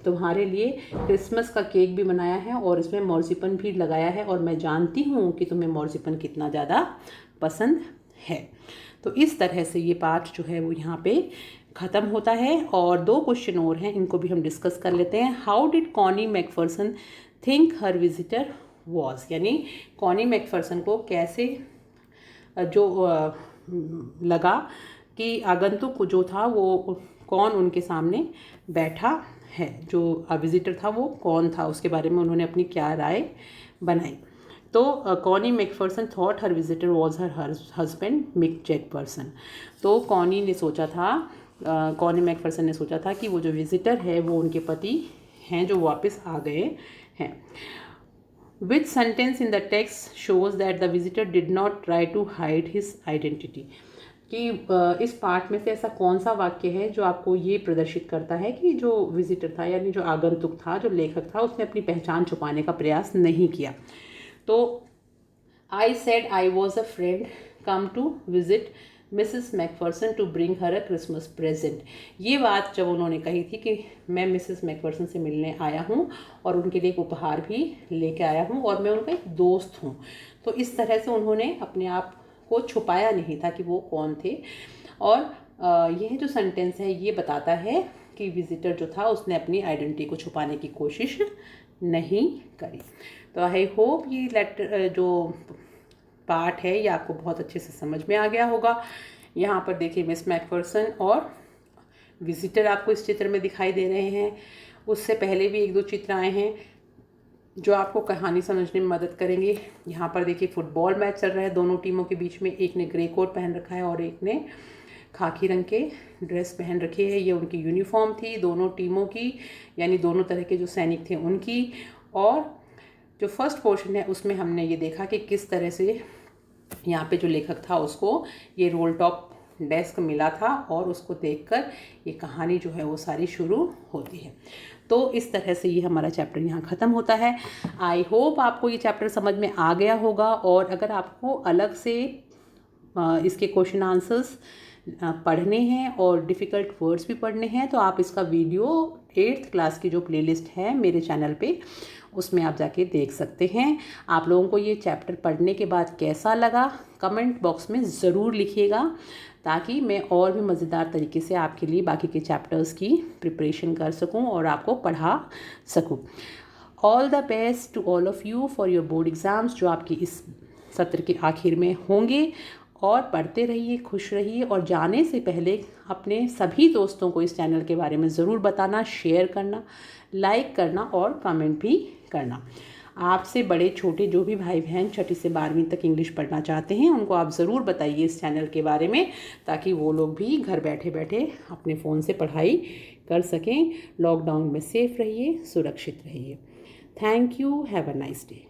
Speaker 1: तुम्हारे लिए क्रिसमस का केक भी बनाया है और इसमें मर्जीपन भी लगाया है, और मैं जानती हूँ कि तुम्हें मर्जीपन कितना ज़्यादा पसंद है। तो इस तरह से ये पार्ट जो है वो यहाँ पे ख़त्म होता है, और 2 क्वेश्चन और हैं, इनको भी हम डिस्कस कर लेते हैं। How did Connie Macpherson think her visitor was, यानी कॉनी मैकफर्सन को कैसे जो लगा कि आगंतुक जो था वो कौन उनके सामने बैठा है, जो विजिटर था वो कौन था, उसके बारे में उन्होंने अपनी क्या राय बनाई। तो Connie McPherson thought her visitor was her husband Mick Jackperson. तो कॉनी ने सोचा था, कॉनी मैकफर्सन ने सोचा था कि वो जो विजिटर है वो उनके पति हैं जो वापस आ गए हैं। Which sentence in the text shows that the visitor did not try to hide his identity, कि इस पार्ट में से ऐसा कौन सा वाक्य है जो आपको ये प्रदर्शित करता है कि जो विजिटर था यानी जो आगंतुक था, जो लेखक था, उसने अपनी पहचान छुपाने का प्रयास नहीं किया। तो I said I was a friend come to visit Mrs McPherson to bring her a Christmas present. ये बात जब उन्होंने कही थी कि मैं मिसेस मैकफर्सन से मिलने आया हूँ और उनके लिए एक उपहार भी लेके आया हूँ और मैं उनका एक दोस्त हूँ, तो इस तरह से उन्होंने अपने आप को छुपाया नहीं था कि वो कौन थे। और यह जो सेंटेंस है ये बताता है कि विजिटर जो था उसने अपनी आइडेंटिटी को छुपाने की कोशिश नहीं करी। तो आई होप ये लेटर जो पार्ट है ये आपको बहुत अच्छे से समझ में आ गया होगा। यहाँ पर देखिए मिस मैकफर्सन और विजिटर आपको इस चित्र में दिखाई दे रहे हैं। उससे पहले भी 1-2 चित्र आए हैं जो आपको कहानी समझने में मदद करेंगे। यहाँ पर देखिए फुटबॉल मैच चल रहा है दोनों टीमों के बीच में, एक ने ग्रे कोट पहन रखा है और एक ने खाकी रंग के ड्रेस पहन रखी है। ये उनकी यूनिफॉर्म थी दोनों टीमों की, यानी दोनों तरह के जो सैनिक थे उनकी। और जो फर्स्ट पोर्शन है उसमें हमने ये देखा कि किस तरह से यहाँ पे जो लेखक था उसको ये रोल टॉप डेस्क मिला था और उसको देखकर ये कहानी जो है वो सारी शुरू होती है। तो इस तरह से ये हमारा चैप्टर यहाँ ख़त्म होता है। आई होप आपको ये चैप्टर समझ में आ गया होगा, और अगर आपको अलग से इसके क्वेश्चन आंसर्स पढ़ने हैं और डिफ़िकल्ट वर्ड्स भी पढ़ने हैं तो आप इसका वीडियो 8th क्लास की जो प्लेलिस्ट है मेरे चैनल पे उसमें आप जाके देख सकते हैं। आप लोगों को ये चैप्टर पढ़ने के बाद कैसा लगा कमेंट बॉक्स में ज़रूर लिखिएगा, ताकि मैं और भी मज़ेदार तरीके से आपके लिए बाकी के चैप्टर्स की प्रिपरेशन कर सकूं और आपको पढ़ा सकूं। All the best to all of you for your board exams जो आपकी इस सत्र के आखिर में होंगे। और पढ़ते रहिए, खुश रहिए, और जाने से पहले अपने सभी दोस्तों को इस चैनल के बारे में ज़रूर बताना, शेयर करना, लाइक करना और कमेंट भी करना। आपसे बड़े छोटे जो भी भाई बहन 6ठी से 12वीं तक इंग्लिश पढ़ना चाहते हैं उनको आप ज़रूर बताइए इस चैनल के बारे में, ताकि वो लोग भी घर बैठे बैठे अपने फ़ोन से पढ़ाई कर सकें। लॉकडाउन में सेफ रहिए, सुरक्षित रहिए। Thank you, have a nice day.